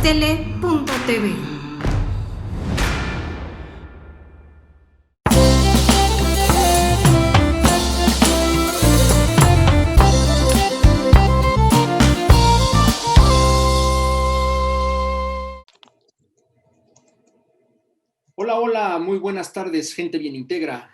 astele.tv. Hola, hola, muy buenas tardes, gente bien integra.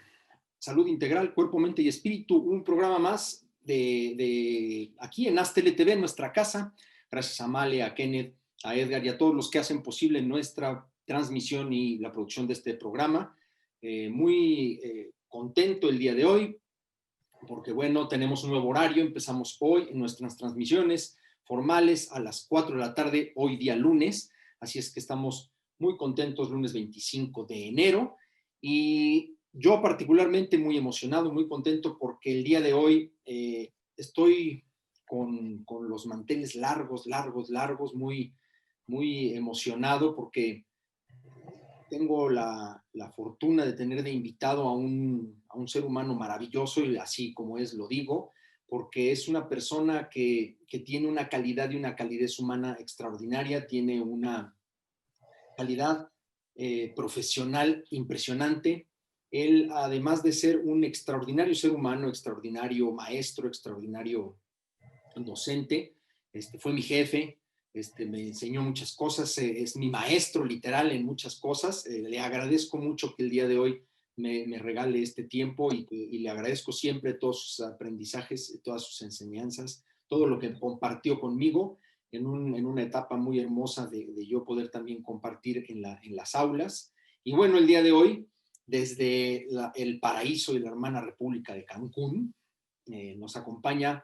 Salud integral, cuerpo, mente y espíritu. Un programa más de aquí en Astele TV, en nuestra casa. Gracias a Male, a Kenneth, a Edgar y a todos los que hacen posible nuestra transmisión y la producción de este programa. Muy contento el día de hoy, porque bueno, tenemos un nuevo horario. Empezamos hoy en nuestras transmisiones formales a las 4 de la tarde, hoy día lunes. Así es que estamos muy contentos, lunes 25 de enero. Y yo particularmente muy emocionado, muy contento porque el día de hoy estoy con los manteles largos, muy emocionado porque tengo la fortuna de tener de invitado a un ser humano maravilloso, y así como es lo digo, porque es una persona que tiene una calidad y una calidez humana extraordinaria, tiene una calidad profesional impresionante. Él, además de ser un extraordinario ser humano, extraordinario maestro, extraordinario docente, fue mi jefe, me enseñó muchas cosas, es mi maestro literal en muchas cosas. Le agradezco mucho que el día de hoy me regale este tiempo y le agradezco siempre todos sus aprendizajes, todas sus enseñanzas, todo lo que compartió conmigo en una etapa muy hermosa de yo poder también compartir en las aulas. Y bueno, el día de hoy, desde el paraíso y la hermana República de Cancún, nos acompaña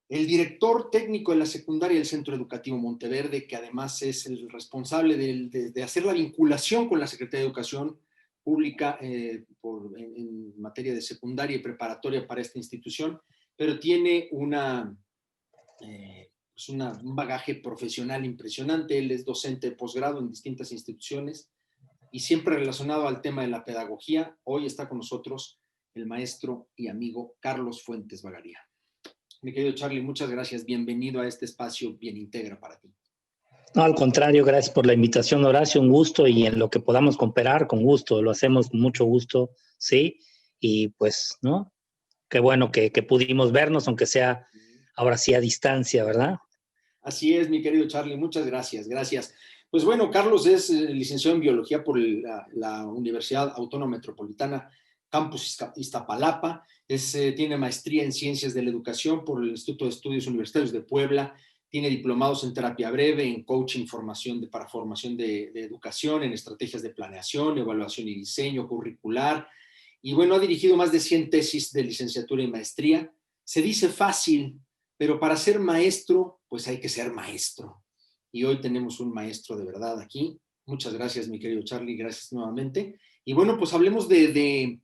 el director técnico de la secundaria del Centro Educativo Monteverde, que además es el responsable de hacer la vinculación con la Secretaría de Educación Pública en materia de secundaria y preparatoria para esta institución, pero tiene un bagaje profesional impresionante. Él es docente de posgrado en distintas instituciones y siempre relacionado al tema de la pedagogía. Hoy está con nosotros el maestro y amigo Carlos Fuentes Bagaría. Mi querido Charlie, muchas gracias. Bienvenido a este espacio Bien Integra para ti. No, al contrario, gracias por la invitación, Horacio, un gusto, y en lo que podamos cooperar, con gusto, lo hacemos con mucho gusto, ¿sí? Y pues, ¿no? Qué bueno que pudimos vernos, aunque sea ahora sí a distancia, ¿verdad? Así es, mi querido Charlie, muchas gracias, gracias. Pues bueno, Carlos es licenciado en Biología por la Universidad Autónoma Metropolitana, Campus Iztapalapa, tiene maestría en Ciencias de la Educación por el Instituto de Estudios Universitarios de Puebla, tiene diplomados en terapia breve, en coaching, para formación de educación, en estrategias de planeación, evaluación y diseño curricular, y bueno, ha dirigido más de 100 tesis de licenciatura y maestría. Se dice fácil, pero para ser maestro, pues hay que ser maestro. Y hoy tenemos un maestro de verdad aquí. Muchas gracias, mi querido Charlie, gracias nuevamente. Y bueno, pues hablemos de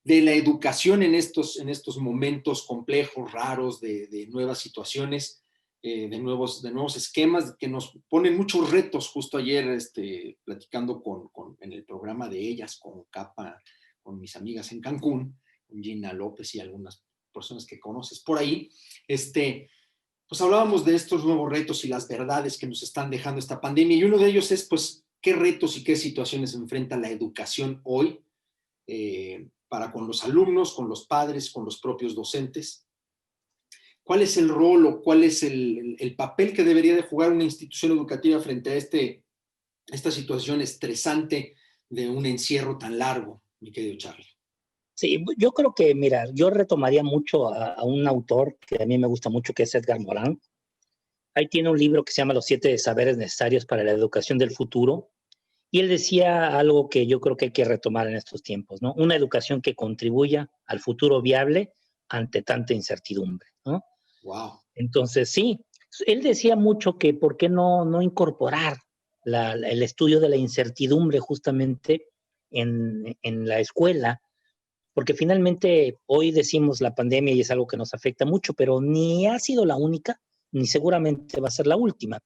la educación en estos momentos complejos, raros, de nuevas situaciones, de nuevos esquemas que nos ponen muchos retos. Justo ayer, platicando en el programa de Ellas con Capa, con mis amigas en Cancún, con Gina López y algunas personas que conoces por ahí, pues hablábamos de estos nuevos retos y las verdades que nos están dejando esta pandemia, y uno de ellos es, pues, qué retos y qué situaciones enfrenta la educación hoy para con los alumnos, con los padres, con los propios docentes. ¿Cuál es el rol o cuál es el papel que debería de jugar una institución educativa frente a esta situación estresante de un encierro tan largo, mi querido Charlie? Sí, yo creo que, mira, yo retomaría mucho a un autor que a mí me gusta mucho, que es Edgar Morin. Ahí tiene un libro que se llama Los 7 saberes necesarios para la educación del futuro. Y él decía algo que yo creo que hay que retomar en estos tiempos, ¿no? Una educación que contribuya al futuro viable ante tanta incertidumbre, ¿no? Wow. Entonces, sí, él decía mucho que por qué no incorporar el estudio de la incertidumbre justamente en la escuela, porque finalmente hoy decimos la pandemia y es algo que nos afecta mucho, pero ni ha sido la única, ni seguramente va a ser la última.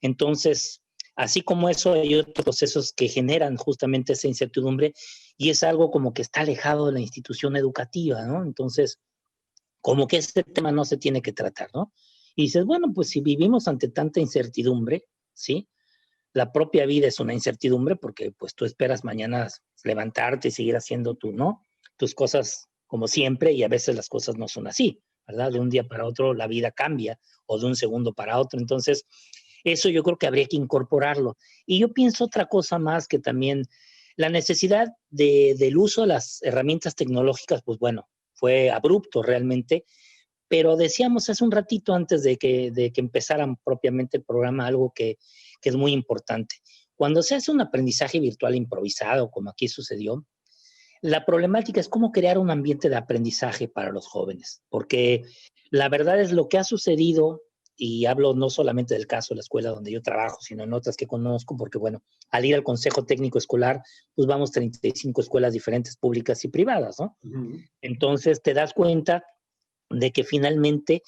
Entonces, así como eso, hay otros procesos que generan justamente esa incertidumbre, y es algo como que está alejado de la institución educativa, ¿no? Entonces, como que este tema no se tiene que tratar, ¿no? Y dices, bueno, pues si vivimos ante tanta incertidumbre, ¿sí? la propia vida es una incertidumbre porque pues tú esperas mañana levantarte y seguir haciendo ¿no? tus cosas como siempre y a veces las cosas no son así, ¿verdad? De un día para otro la vida cambia o de un segundo para otro. Entonces, eso yo creo que habría que incorporarlo. Y yo pienso otra cosa más que también la necesidad del uso de las herramientas tecnológicas, pues bueno, fue abrupto realmente, pero decíamos hace un ratito antes de que empezaran propiamente el programa algo que es muy importante. Cuando se hace un aprendizaje virtual improvisado, como aquí sucedió, la problemática es cómo crear un ambiente de aprendizaje para los jóvenes, porque la verdad es lo que ha sucedido, y hablo no solamente del caso de la escuela donde yo trabajo, sino en otras que conozco, porque bueno, al ir al Consejo Técnico Escolar, pues vamos 35 escuelas diferentes, públicas y privadas, ¿no? Ujú. Entonces te das cuenta de que finalmente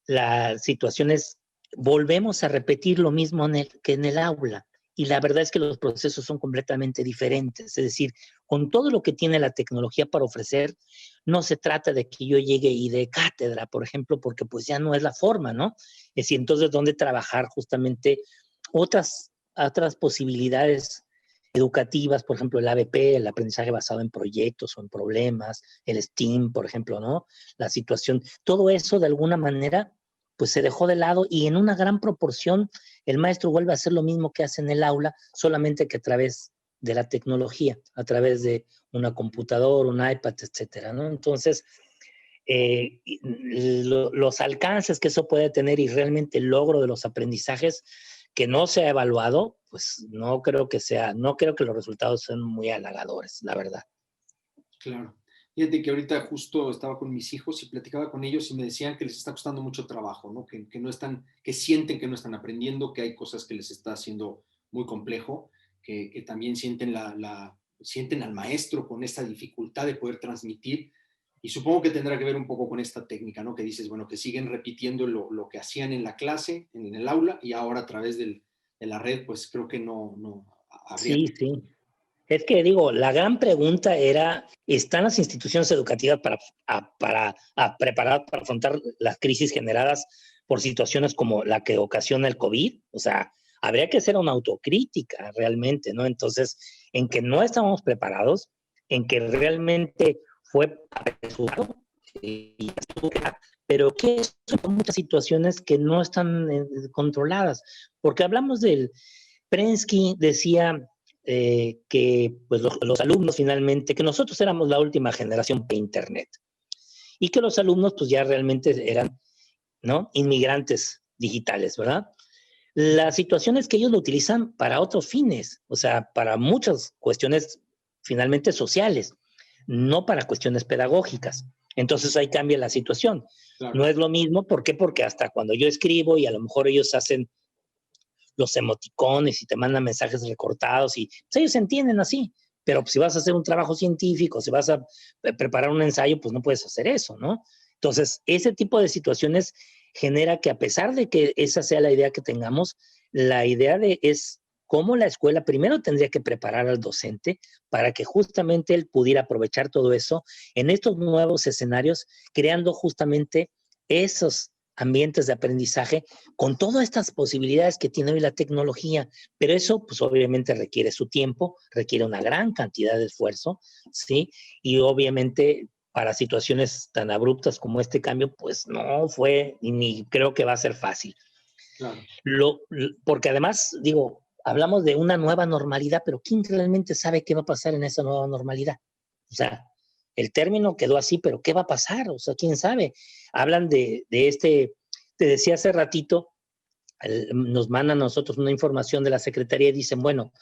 la situación es, volvemos a repetir lo mismo que en el aula. Y la verdad es que los procesos son completamente diferentes. Es decir, con todo lo que tiene la tecnología para ofrecer, no se trata de que yo llegue y dé cátedra, por ejemplo, porque pues ya no es la forma, ¿no? Es decir, entonces, ¿dónde trabajar justamente otras posibilidades educativas, por ejemplo, el ABP, el aprendizaje basado en proyectos o en problemas, el STEAM, por ejemplo, ¿no? La situación, todo eso de alguna manera pues se dejó de lado y en una gran proporción el maestro vuelve a hacer lo mismo que hace en el aula, solamente que a través de la tecnología, a través de una computadora, un iPad, etcétera, ¿no? Entonces, los alcances que eso puede tener y realmente el logro de los aprendizajes que no se ha evaluado, pues no creo que los resultados sean muy halagadores, la verdad. Claro. Fíjate que ahorita justo estaba con mis hijos y platicaba con ellos y me decían que les está costando mucho trabajo, ¿no? Que no están, que sienten que no están aprendiendo, que hay cosas que les está haciendo muy complejo, que también sienten sienten al maestro con esta dificultad de poder transmitir. Y supongo que tendrá que ver un poco con esta técnica, ¿no? Que dices, bueno, que siguen repitiendo lo que hacían en la clase, en el aula, y ahora a través de la red, pues creo que no habría. Sí, sí. Es que digo, la gran pregunta era, ¿están las instituciones educativas para preparar para afrontar las crisis generadas por situaciones como la que ocasiona el COVID? O sea, habría que hacer una autocrítica realmente, ¿no? Entonces, en que no estamos preparados, en que realmente fue apresurado, pero que son muchas situaciones que no están controladas, porque hablamos del, Prensky decía que pues, los alumnos finalmente, que nosotros éramos la última generación de Internet y que los alumnos pues ya realmente eran, ¿no? Inmigrantes digitales, ¿verdad? La situación es que ellos lo utilizan para otros fines, o sea, para muchas cuestiones finalmente sociales, no para cuestiones pedagógicas. Entonces ahí cambia la situación. Claro. No es lo mismo, ¿por qué? Porque hasta cuando yo escribo y a lo mejor ellos hacen los emoticones y te mandan mensajes recortados y pues, ellos se entienden así, pero pues, si vas a hacer un trabajo científico, si vas a preparar un ensayo, pues no puedes hacer eso, ¿no? Entonces, ese tipo de situaciones genera que a pesar de que esa sea la idea que tengamos, la idea es cómo la escuela primero tendría que preparar al docente para que justamente él pudiera aprovechar todo eso en estos nuevos escenarios, creando justamente esos ambientes de aprendizaje con todas estas posibilidades que tiene hoy la tecnología, pero eso pues obviamente requiere su tiempo, requiere una gran cantidad de esfuerzo, ¿sí? Y obviamente para situaciones tan abruptas como este cambio, pues no fue ni creo que va a ser fácil. Claro. Porque además, digo, hablamos de una nueva normalidad, pero ¿quién realmente sabe qué va a pasar en esa nueva normalidad? O sea, el término quedó así, pero ¿qué va a pasar? O sea, ¿quién sabe? Hablan de te decía hace ratito, nos mandan a nosotros una información de la Secretaría y dicen, bueno,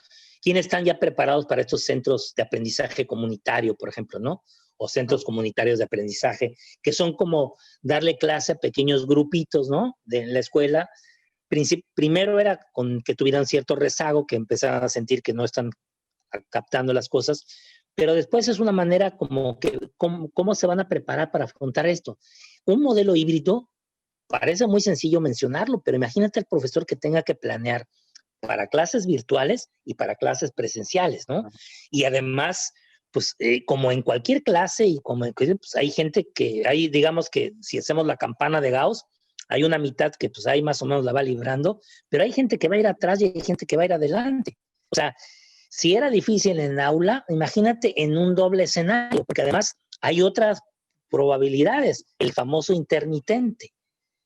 ¿quiénes están ya preparados para estos centros de aprendizaje comunitario, por ejemplo, ¿no? O centros comunitarios de aprendizaje, que son como darle clase a pequeños grupitos, ¿no? De la escuela. Primero era con que tuvieran cierto rezago, que empezaran a sentir que no están captando las cosas, pero después es una manera como que, ¿cómo se van a preparar para afrontar esto? Un modelo híbrido parece muy sencillo mencionarlo, pero imagínate al profesor que tenga que planear para clases virtuales y para clases presenciales, ¿no? Y además, pues como en cualquier clase y como en, pues hay gente que, hay, digamos que si hacemos la campana de Gauss, hay una mitad que pues ahí más o menos la va librando, pero hay gente que va a ir atrás y hay gente que va a ir adelante. O sea, si era difícil en aula, imagínate en un doble escenario, porque además hay otras probabilidades, el famoso intermitente,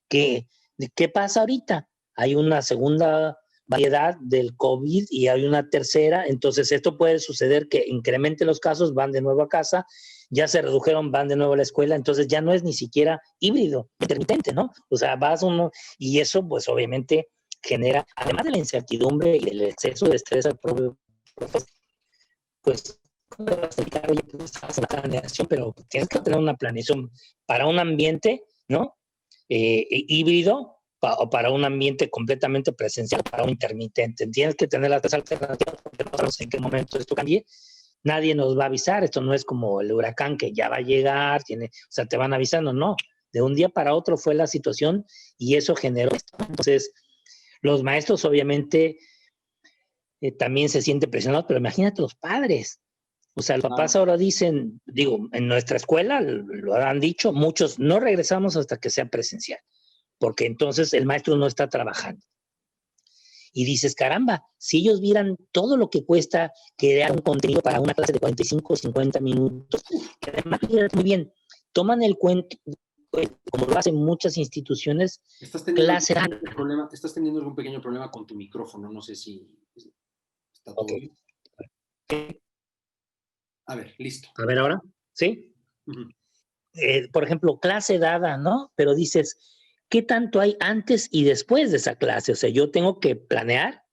que ¿qué pasa ahorita? Hay una segunda variedad del COVID y hay una tercera, entonces esto puede suceder que incremente los casos, van de nuevo a casa, ya se redujeron, van de nuevo a la escuela, entonces ya no es ni siquiera híbrido, intermitente, ¿no? O sea, vas uno, y eso pues obviamente genera, además de la incertidumbre y el exceso de estrés al propio profesor, pues ¿cómo le vas a evitar? Oye, pues haz una planeación, pero tienes que tener una planeación para un ambiente, ¿no? Híbrido, o para un ambiente completamente presencial, para un intermitente. Tienes que tener las tres alternativas porque no sabemos en qué momento esto cambie. Nadie nos va a avisar. Esto no es como el huracán que ya va a llegar, o sea, te van avisando. No, de un día para otro fue la situación y eso generó esto. Entonces, los maestros obviamente también se sienten presionados, pero imagínate los padres. O sea, los papás ahora dicen, digo, en nuestra escuela lo han dicho, muchos no regresamos hasta que sea presencial, porque entonces el maestro no está trabajando. Y dices, caramba, si ellos vieran todo lo que cuesta crear un contenido para una clase de 45 o 50 minutos, que además, muy bien, toman el cuento, como lo hacen muchas instituciones, estás teniendo algún pequeño problema con tu micrófono, no sé si está todo bien. A ver, listo. A ver ahora, ¿sí? Por ejemplo, clase dada, ¿no? Pero dices, ¿qué tanto hay antes y después de esa clase? O sea, yo tengo que planear,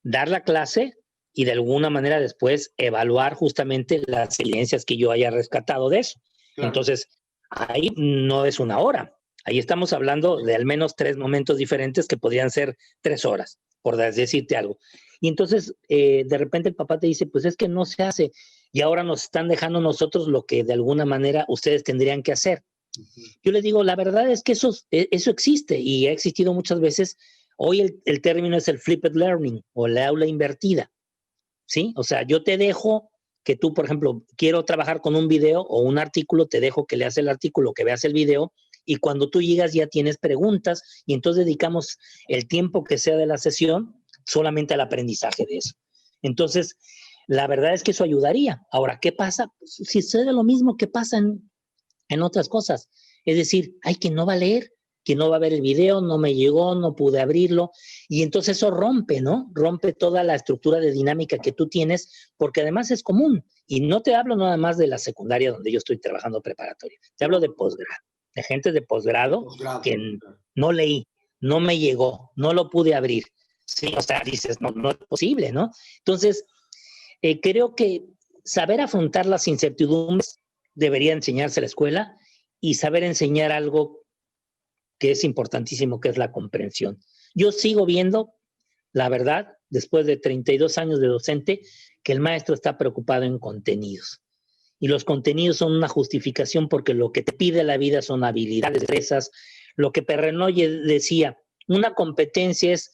dar la clase y de alguna manera después evaluar justamente las evidencias que yo haya rescatado de eso. Claro. Entonces, ahí no es una hora. Ahí estamos hablando de al menos 3 momentos diferentes que podrían ser 3 horas, por decirte algo. Y entonces, de repente el papá te dice, pues es que no se hace. Y ahora nos están dejando nosotros lo que de alguna manera ustedes tendrían que hacer. Yo les digo, la verdad es que eso existe y ha existido muchas veces. Hoy el término es el flipped learning o la aula invertida, ¿sí? O sea, yo te dejo que tú, por ejemplo, quiero trabajar con un video o un artículo, te dejo que leas el artículo, que veas el video y cuando tú llegas ya tienes preguntas y entonces dedicamos el tiempo que sea de la sesión solamente al aprendizaje de eso. Entonces, la verdad es que eso ayudaría. Ahora, ¿qué pasa? Pues, si sucede lo mismo que pasa en otras cosas. Es decir, hay quien no va a leer, que no va a ver el video, no me llegó, no pude abrirlo, y entonces eso rompe, ¿no? Rompe toda la estructura de dinámica que tú tienes, porque además es común, y no te hablo nada más de la secundaria donde yo estoy trabajando preparatoria, te hablo de posgrado, de gente de posgrado que no leí, no me llegó, no lo pude abrir, sí, o sea, dices, no es posible, ¿no? Entonces, creo que saber afrontar las incertidumbres debería enseñarse a la escuela y saber enseñar algo que es importantísimo, que es la comprensión. Yo sigo viendo, la verdad, después de 32 años de docente, que el maestro está preocupado en contenidos. Y los contenidos son una justificación porque lo que te pide la vida son habilidades, destrezas. Lo que Perrenoye decía, una competencia es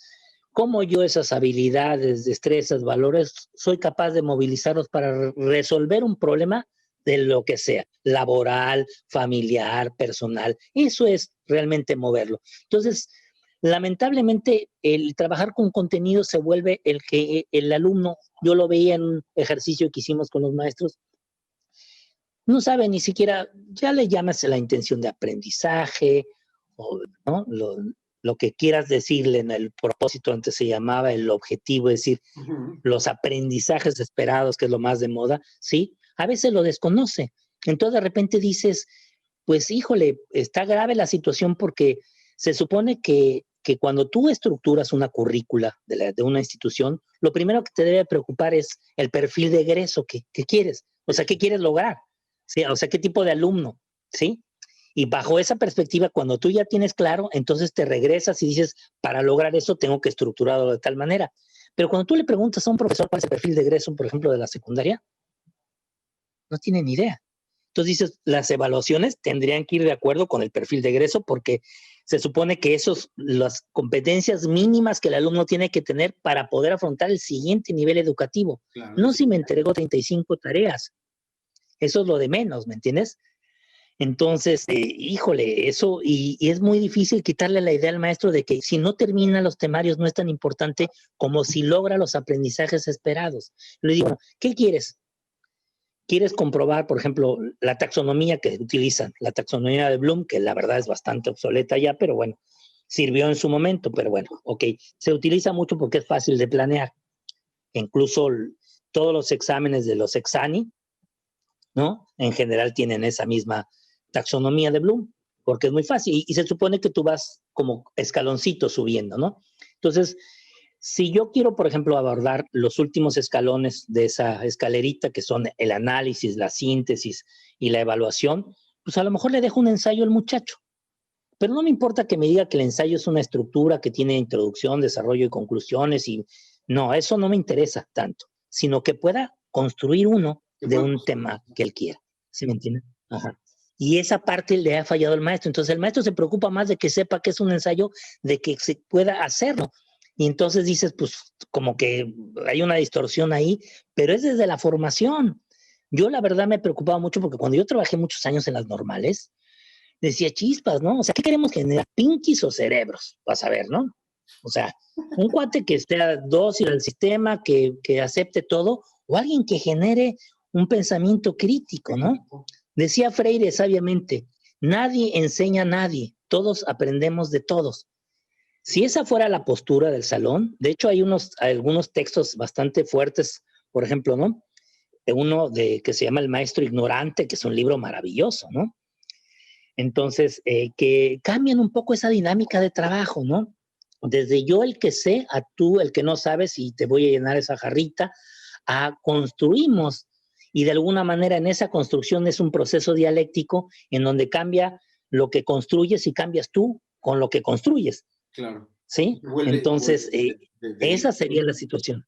cómo yo esas habilidades, destrezas, valores, soy capaz de movilizarlos para resolver un problema de lo que sea, laboral, familiar, personal. Eso es realmente moverlo. Entonces, lamentablemente, el trabajar con contenido se vuelve el que el alumno, yo lo veía en un ejercicio que hicimos con los maestros, no sabe ni siquiera, ya le llamas la intención de aprendizaje, o, ¿no? Lo que quieras decirle en el propósito, antes se llamaba el objetivo, es decir, los aprendizajes esperados, que es lo más de moda, ¿sí? A veces lo desconoce. Entonces de repente dices, pues híjole, está grave la situación porque se supone que cuando tú estructuras una currícula de una institución, lo primero que te debe preocupar es el perfil de egreso que quieres, o sea, ¿qué quieres lograr? ¿Sí? O sea, ¿qué tipo de alumno? ¿Sí? Y bajo esa perspectiva, cuando tú ya tienes claro, entonces te regresas y dices, para lograr eso tengo que estructurarlo de tal manera. Pero cuando tú le preguntas a un profesor cuál es el perfil de egreso, por ejemplo, de la secundaria, no tiene ni idea. Entonces dices, las evaluaciones tendrían que ir de acuerdo con el perfil de egreso porque se supone que las competencias mínimas que el alumno tiene que tener para poder afrontar el siguiente nivel educativo. Claro, no si me entregó 35 tareas. Eso es lo de menos, ¿me entiendes? Entonces, híjole, eso, y es muy difícil quitarle la idea al maestro de que si no termina los temarios no es tan importante como si logra los aprendizajes esperados. Le digo, ¿qué quieres? ¿Quieres comprobar, por ejemplo, la taxonomía que utilizan? La taxonomía de Bloom, que la verdad es bastante obsoleta ya, pero bueno, sirvió en su momento, pero bueno, ok. Se utiliza mucho porque es fácil de planear. Incluso todos los exámenes de los Exani, ¿no? En general tienen esa misma taxonomía de Bloom, porque es muy fácil y se supone que tú vas como escaloncito subiendo, ¿no? Entonces, si yo quiero, por ejemplo, abordar los últimos escalones de esa escalerita, que son el análisis, la síntesis y la evaluación, pues a lo mejor le dejo un ensayo al muchacho. Pero no me importa que me diga que el ensayo es una estructura que tiene introducción, desarrollo y conclusiones, y no, eso no me interesa tanto, sino que pueda construir uno de un tema que él quiera. ¿Sí me entiende? Ajá. Y esa parte le ha fallado al maestro. Entonces el maestro se preocupa más de que sepa que es un ensayo, de que se pueda hacerlo. Y entonces dices, pues como que hay una distorsión ahí, pero es desde la formación. Yo la verdad me preocupaba mucho porque cuando yo trabajé muchos años en las normales, decía chispas, ¿no? O sea, ¿qué queremos generar? ¿Pinkies o cerebros? Vas a ver, ¿no? O sea, un cuate que esté dócil al sistema, que acepte todo, o alguien que genere un pensamiento crítico, ¿no? Decía Freire sabiamente, nadie enseña a nadie, todos aprendemos de todos. Si esa fuera la postura del salón, de hecho hay algunos textos bastante fuertes, por ejemplo, ¿no? Uno que se llama El Maestro Ignorante, que es un libro maravilloso, ¿no? Entonces, que cambian un poco esa dinámica de trabajo, ¿no? Desde yo el que sé, a tú el que no sabes y te voy a llenar esa jarrita, a construimos. Y de alguna manera en esa construcción es un proceso dialéctico en donde cambia lo que construyes y cambias tú con lo que construyes. Claro. ¿Sí? Entonces, esa sería la situación.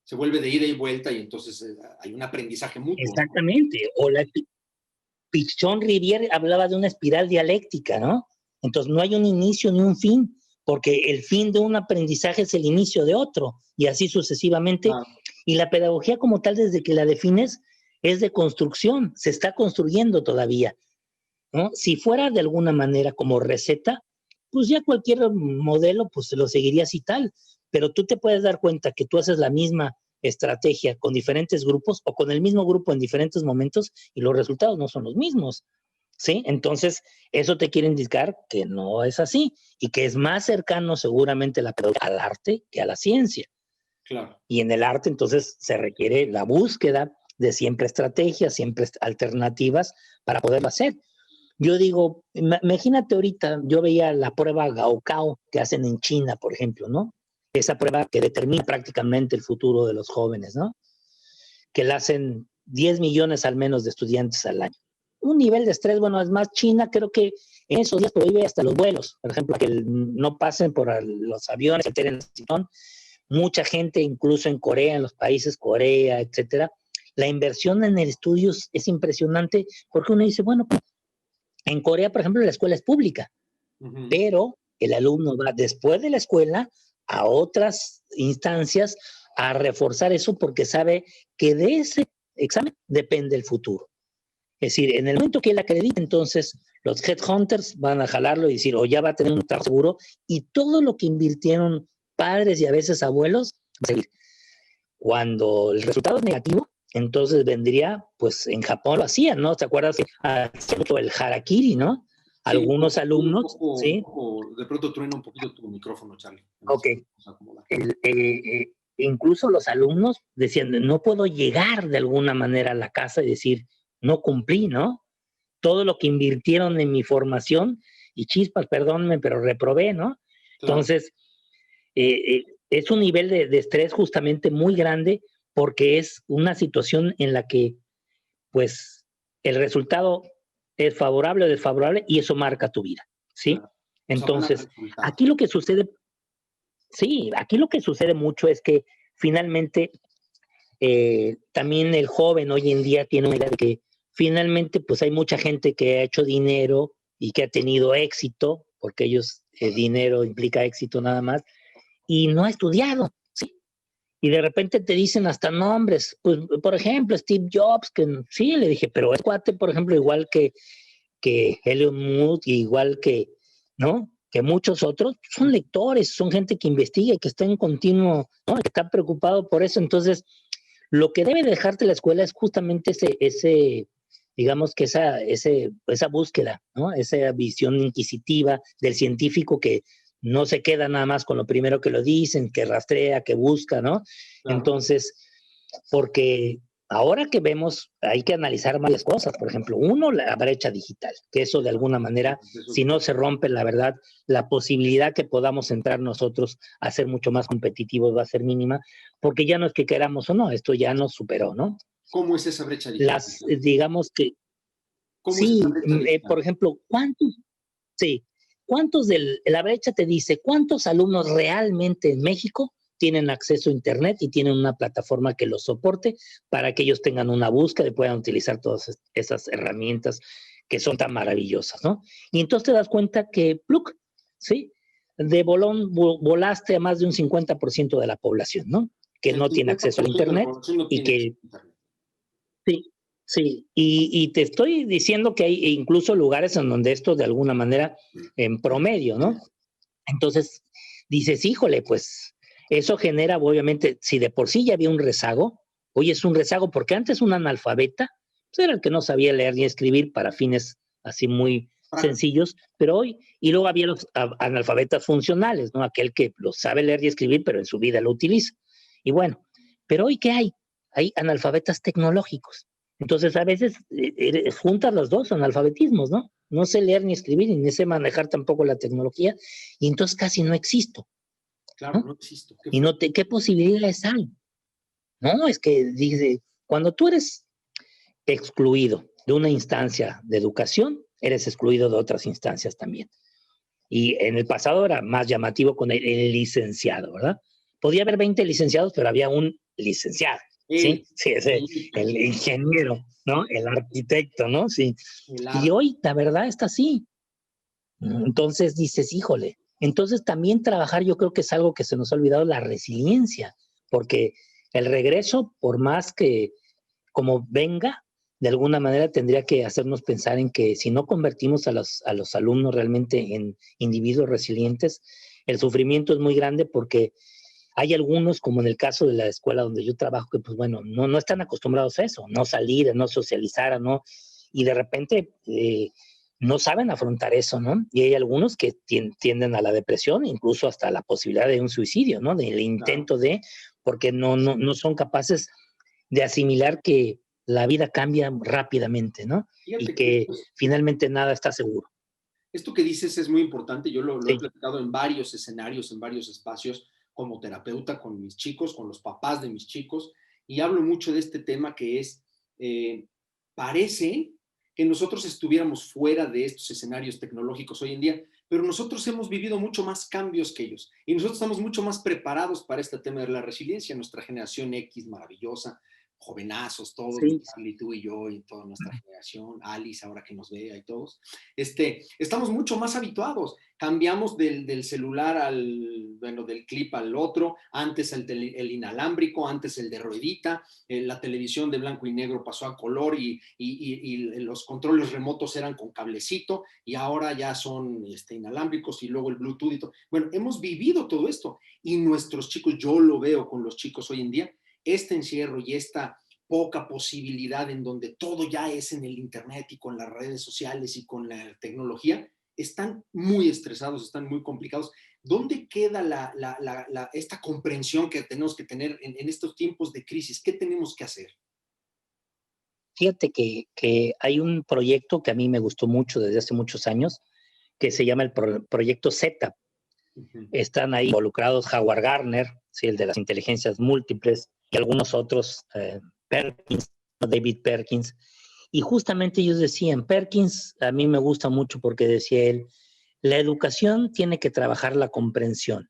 Se vuelve de ida y vuelta y entonces hay un aprendizaje mutuo. Exactamente. ¿No? O Pichon Rivière hablaba de una espiral dialéctica, ¿no? Entonces no hay un inicio ni un fin, porque el fin de un aprendizaje es el inicio de otro, y así sucesivamente. Ah. Y la pedagogía como tal, desde que la defines, es de construcción, se está construyendo todavía, ¿no? Si fuera de alguna manera como receta, pues ya cualquier modelo pues se lo seguirías y tal, pero tú te puedes dar cuenta que tú haces la misma estrategia con diferentes grupos o con el mismo grupo en diferentes momentos y los resultados no son los mismos, ¿sí? Entonces, eso te quiere indicar que no es así y que es más cercano seguramente la pedagogía al arte que a la ciencia. Claro. Y en el arte, entonces, se requiere la búsqueda de siempre estrategias, siempre alternativas para poderlo hacer. Yo digo, imagínate ahorita, yo veía la prueba Gaokao que hacen en China, por ejemplo, ¿no? Esa prueba que determina prácticamente el futuro de los jóvenes, ¿no? Que la hacen 10 millones al menos de estudiantes al año. Un nivel de estrés, bueno, es más, China creo que en esos días prohíbe hasta los vuelos, por ejemplo, que no pasen por los aviones, alteren el cinturón. Mucha gente, incluso en Corea, en los países Corea, etcétera, la inversión en el estudio es impresionante porque uno dice, bueno, en Corea, por ejemplo, la escuela es pública, pero el alumno va después de la escuela a otras instancias a reforzar eso porque sabe que de ese examen depende el futuro. Es decir, en el momento que él acredita, entonces los headhunters van a jalarlo y decir, o ya va a tener un trabajo seguro, y todo lo que invirtieron padres y a veces abuelos va a seguir. Cuando el resultado es negativo, entonces vendría, pues en Japón lo hacían, ¿no? ¿Te acuerdas? El harakiri, ¿no? Sí, algunos alumnos, ¿sí? De pronto truena un poquito tu micrófono, Charlie. Ok. Incluso los alumnos decían, no puedo llegar de alguna manera a la casa y decir, no cumplí, ¿no? Todo lo que invirtieron en mi formación, y chispas, perdónenme, pero reprobé, ¿no? Claro. Entonces, es un nivel de estrés justamente muy grande porque es una situación en la que, pues, el resultado es favorable o desfavorable y eso marca tu vida, ¿sí? Claro. Entonces, aquí lo que sucede, sí, aquí lo que sucede mucho es que finalmente también el joven hoy en día tiene una idea de que finalmente, pues hay mucha gente que ha hecho dinero y que ha tenido éxito, porque dinero implica éxito nada más, y no ha estudiado, ¿sí? Y de repente te dicen hasta nombres, pues, por ejemplo, Steve Jobs, que sí, le dije, pero es cuate, por ejemplo, igual que que Elon Musk, igual que, ¿no? Que muchos otros, son lectores, son gente que investiga y que está en continuo, ¿no? Que está preocupado por eso. Entonces, lo que debe dejarte la escuela es justamente digamos que esa búsqueda, ¿no? Esa visión inquisitiva del científico que no se queda nada más con lo primero que lo dicen, que rastrea, que busca, ¿no? Claro. Entonces, porque ahora que vemos, hay que analizar varias cosas. Por ejemplo, uno, la brecha digital, que eso de alguna manera, si no se rompe, la verdad, la posibilidad que podamos entrar nosotros a ser mucho más competitivos va a ser mínima, porque ya no es que queramos o no, esto ya nos superó, ¿no? ¿Cómo es esa brecha digital? Digamos que, ¿Cómo es sí, esa brecha digital? por ejemplo, ¿cuántos la brecha te dice cuántos alumnos realmente en México tienen acceso a Internet y tienen una plataforma que los soporte para que ellos tengan una búsqueda y puedan utilizar todas esas herramientas que son tan maravillosas, ¿no? Y entonces te das cuenta que, ¡pluc!, ¿sí? De bolón volaste a más de un 50% de la población, ¿no? Que no tiene acceso a Internet y que... Sí, sí, y te estoy diciendo que hay incluso lugares en donde esto de alguna manera en promedio, ¿no? Entonces dices, híjole, pues eso genera obviamente, si de por sí ya había un rezago, hoy es un rezago porque antes un analfabeta pues era el que no sabía leer ni escribir para fines así muy sencillos, pero hoy, y luego había los analfabetas funcionales, ¿no? Aquel que lo sabe leer y escribir, pero en su vida lo utiliza. Y bueno, pero hoy ¿qué hay? Hay analfabetas tecnológicos. Entonces, a veces juntas los dos analfabetismos, ¿no? No sé leer ni escribir y ni sé manejar tampoco la tecnología, y entonces casi no existo. Claro, ¿no? no existo. Y no ¿qué posibilidades hay? No, es que dice, cuando tú eres excluido de una instancia de educación, eres excluido de otras instancias también. Y en el pasado era más llamativo con el licenciado, ¿verdad? Podía haber 20 licenciados, pero había un licenciado, ¿sí? Sí, el ingeniero, ¿no? El arquitecto, ¿no? Sí. Y hoy, la verdad, está así. Entonces dices, híjole. Entonces también trabajar, yo creo que es algo que se nos ha olvidado, la resiliencia, porque el regreso, por más que como venga, de alguna manera tendría que hacernos pensar en que si no convertimos a los alumnos realmente en individuos resilientes, el sufrimiento es muy grande porque hay algunos, como en el caso de la escuela donde yo trabajo, que pues bueno, no están acostumbrados a eso, no salir, a no socializar, a no, y de repente no saben afrontar eso, ¿no? Y hay algunos que tienden a la depresión, incluso hasta la posibilidad de un suicidio, ¿no? Del intento de, porque no son capaces de asimilar que la vida cambia rápidamente, ¿no? Y que finalmente nada está seguro. Esto que dices es muy importante, yo lo Sí. he platicado en varios escenarios, en varios espacios, como terapeuta con mis chicos, con los papás de mis chicos, y hablo mucho de este tema que es, parece que nosotros estuviéramos fuera de estos escenarios tecnológicos hoy en día, pero nosotros hemos vivido mucho más cambios que ellos, y nosotros estamos mucho más preparados para este tema de la resiliencia, nuestra generación X maravillosa, jovenazos todos, Sí. Charlie, tú y yo y toda nuestra generación, Alice ahora que nos vea y todos, estamos mucho más habituados. Cambiamos del celular del clip al otro, antes el inalámbrico, antes el de ruedita, la televisión de blanco y negro pasó a color y los controles remotos eran con cablecito y ahora ya son inalámbricos y luego el Bluetooth y todo. Bueno, hemos vivido todo esto y nuestros chicos, yo lo veo con los chicos hoy en día, este encierro y esta poca posibilidad en donde todo ya es en el internet y con las redes sociales y con la tecnología, están muy estresados, están muy complicados. ¿Dónde queda esta comprensión que tenemos que tener en estos tiempos de crisis? ¿Qué tenemos que hacer? Fíjate que hay un proyecto que a mí me gustó mucho desde hace muchos años, que se llama el Proyecto Z. Están ahí involucrados Howard Gardner, ¿sí? El de las inteligencias múltiples, y algunos otros, Perkins, David Perkins. Y justamente ellos decían, Perkins a mí me gusta mucho porque decía él, la educación tiene que trabajar la comprensión.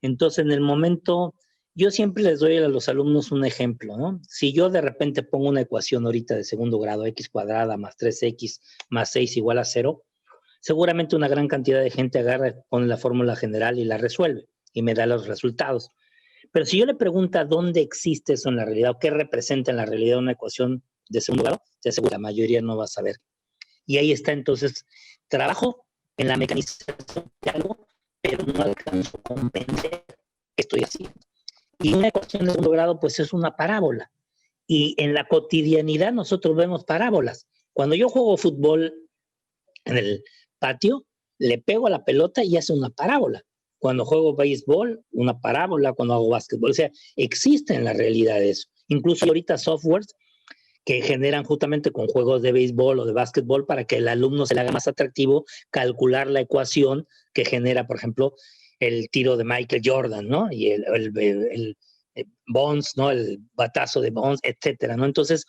Entonces, en el momento, yo siempre les doy a los alumnos un ejemplo, ¿no? Si yo de repente pongo una ecuación ahorita de segundo grado, x cuadrada más 3x más 6 igual a 0, seguramente una gran cantidad de gente agarra, pone la fórmula general y la resuelve y me da los resultados. Pero si yo le pregunto dónde existe eso en la realidad o qué representa en la realidad una ecuación de segundo grado, te aseguro la mayoría no va a saber. Y ahí está entonces, trabajo en la mecanización de algo, pero no alcanzo a comprender qué estoy haciendo. Y una ecuación de segundo grado, pues es una parábola. Y en la cotidianidad nosotros vemos parábolas. Cuando yo juego fútbol en el patio, le pego a la pelota y hace una parábola. Cuando juego béisbol, una parábola. Cuando hago básquetbol, o sea, existe en la realidad eso. Incluso ahorita softwares que generan justamente con juegos de béisbol o de básquetbol para que el alumno se le haga más atractivo calcular la ecuación que genera, por ejemplo, el tiro de Michael Jordan, ¿no? Y el Bonds, ¿no? El batazo de Bonds, etcétera, ¿no? Entonces,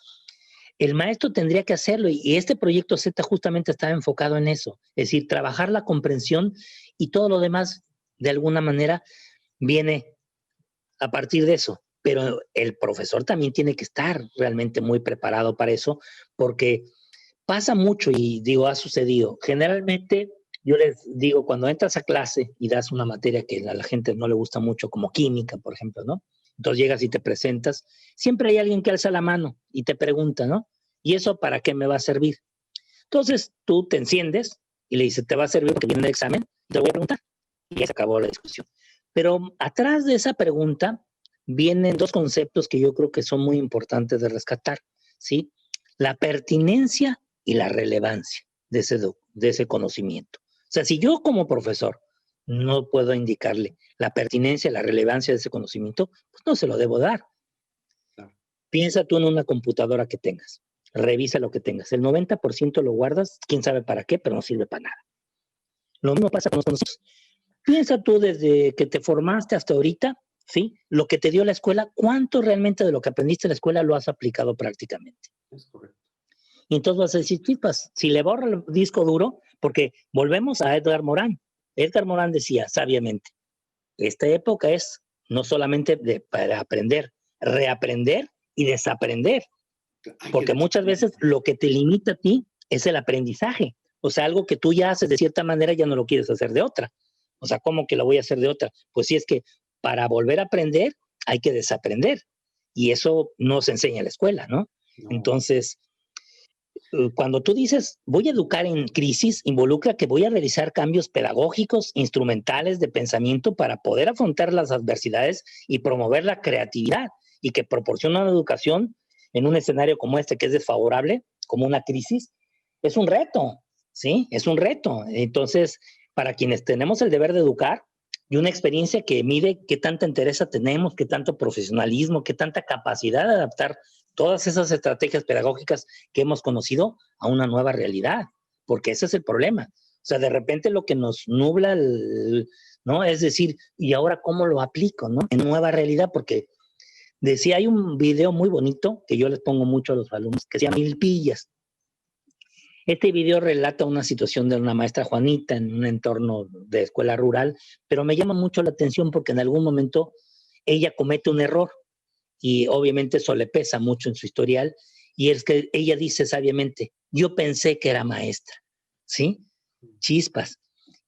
el maestro tendría que hacerlo y este proyecto Z justamente estaba enfocado en eso, es decir, trabajar la comprensión y todo lo demás, de alguna manera, viene a partir de eso. Pero el profesor también tiene que estar realmente muy preparado para eso, porque pasa mucho y digo, ha sucedido. Generalmente, yo les digo, cuando entras a clase y das una materia que a la gente no le gusta mucho, como química, por ejemplo, ¿no? Entonces llegas y te presentas, siempre hay alguien que alza la mano y te pregunta, ¿no? ¿Y eso para qué me va a servir? Entonces tú te enciendes y le dices, te va a servir porque viene el examen, te voy a preguntar. Y ya se acabó la discusión. Pero atrás de esa pregunta vienen dos conceptos que yo creo que son muy importantes de rescatar, ¿sí? La pertinencia y la relevancia de ese conocimiento. O sea, si yo como profesor no puedo indicarle la pertinencia, la relevancia de ese conocimiento, pues no se lo debo dar. Claro. Piensa tú en una computadora que tengas, revisa lo que tengas. El 90% lo guardas, quién sabe para qué, pero no sirve para nada. Lo mismo pasa con los conocimientos. Piensa tú desde que te formaste hasta ahorita, ¿sí? Lo que te dio la escuela, ¿cuánto realmente de lo que aprendiste en la escuela lo has aplicado prácticamente? Es correcto. Y entonces vas a decir, chispas, si le borra el disco duro, porque volvemos a Edgar Morán. Edgar Morán decía sabiamente, esta época es no solamente para aprender, reaprender y desaprender. Porque muchas veces lo que te limita a ti es el aprendizaje. O sea, algo que tú ya haces de cierta manera ya no lo quieres hacer de otra. O sea, ¿cómo que lo voy a hacer de otra? Pues sí, es que para volver a aprender hay que desaprender. Y eso no se enseña en la escuela, ¿no? Entonces, cuando tú dices, voy a educar en crisis, involucra que voy a realizar cambios pedagógicos, instrumentales de pensamiento para poder afrontar las adversidades y promover la creatividad y que proporciona una educación en un escenario como este que es desfavorable, como una crisis, es un reto, ¿sí? Es un reto. Entonces, para quienes tenemos el deber de educar y una experiencia que mide qué tanta entereza tenemos, qué tanto profesionalismo, qué tanta capacidad de adaptar todas esas estrategias pedagógicas que hemos conocido a una nueva realidad, porque ese es el problema. O sea, de repente lo que nos nubla, ¿no? Es decir, ¿y ahora cómo lo aplico, no? En nueva realidad, porque decía, hay un video muy bonito que yo les pongo mucho a los alumnos, que se llama Milpillas. Este video relata una situación de una maestra Juanita en un entorno de escuela rural, pero me llama mucho la atención porque en algún momento ella comete un error y obviamente eso le pesa mucho en su historial, y es que ella dice sabiamente, yo pensé que era maestra, ¿sí? Chispas.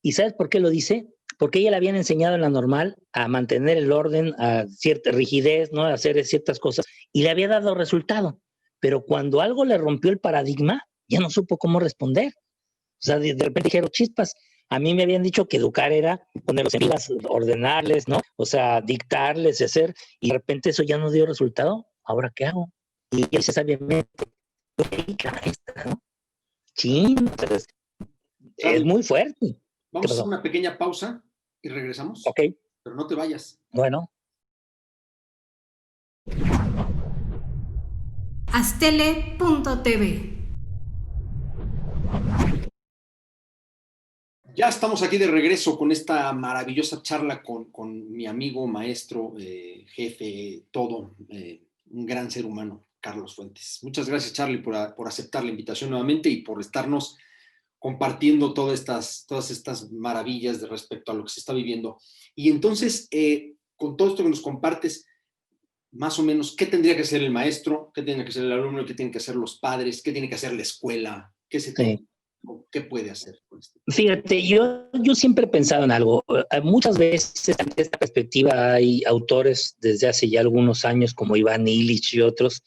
¿Y sabes por qué lo dice? Porque ella le habían enseñado en la normal a mantener el orden, a cierta rigidez, ¿no? A hacer ciertas cosas, y le había dado resultado. Pero cuando algo le rompió el paradigma, ya no supo cómo responder. O sea, de repente dijeron, chispas, a mí me habían dicho que educar era ponerlos en filas, ordenarles, ¿no? O sea, dictarles, hacer, y de repente eso ya no dio resultado. ¿Ahora qué hago? Y él se sabiamente, maestra, ¿no? Chin, entonces, es muy fuerte. Vamos a hacer una pequeña pausa y regresamos. Ok. Pero no te vayas. Bueno. Astele.tv. Ya estamos aquí de regreso con esta maravillosa charla con mi amigo, maestro, jefe, todo, un gran ser humano, Carlos Fuentes. Muchas gracias, Charlie, por aceptar la invitación nuevamente y por estarnos compartiendo todas estas maravillas de respecto a lo que se está viviendo. Y entonces, con todo esto que nos compartes, más o menos, ¿qué tendría que hacer el maestro? ¿Qué tiene que hacer el alumno? ¿Qué tienen que hacer los padres? ¿Qué tiene que hacer la escuela? ¿Qué puede hacer? Fíjate, yo siempre he pensado en algo. Muchas veces, ante esta perspectiva, hay autores desde hace ya algunos años, como Iván Illich y otros,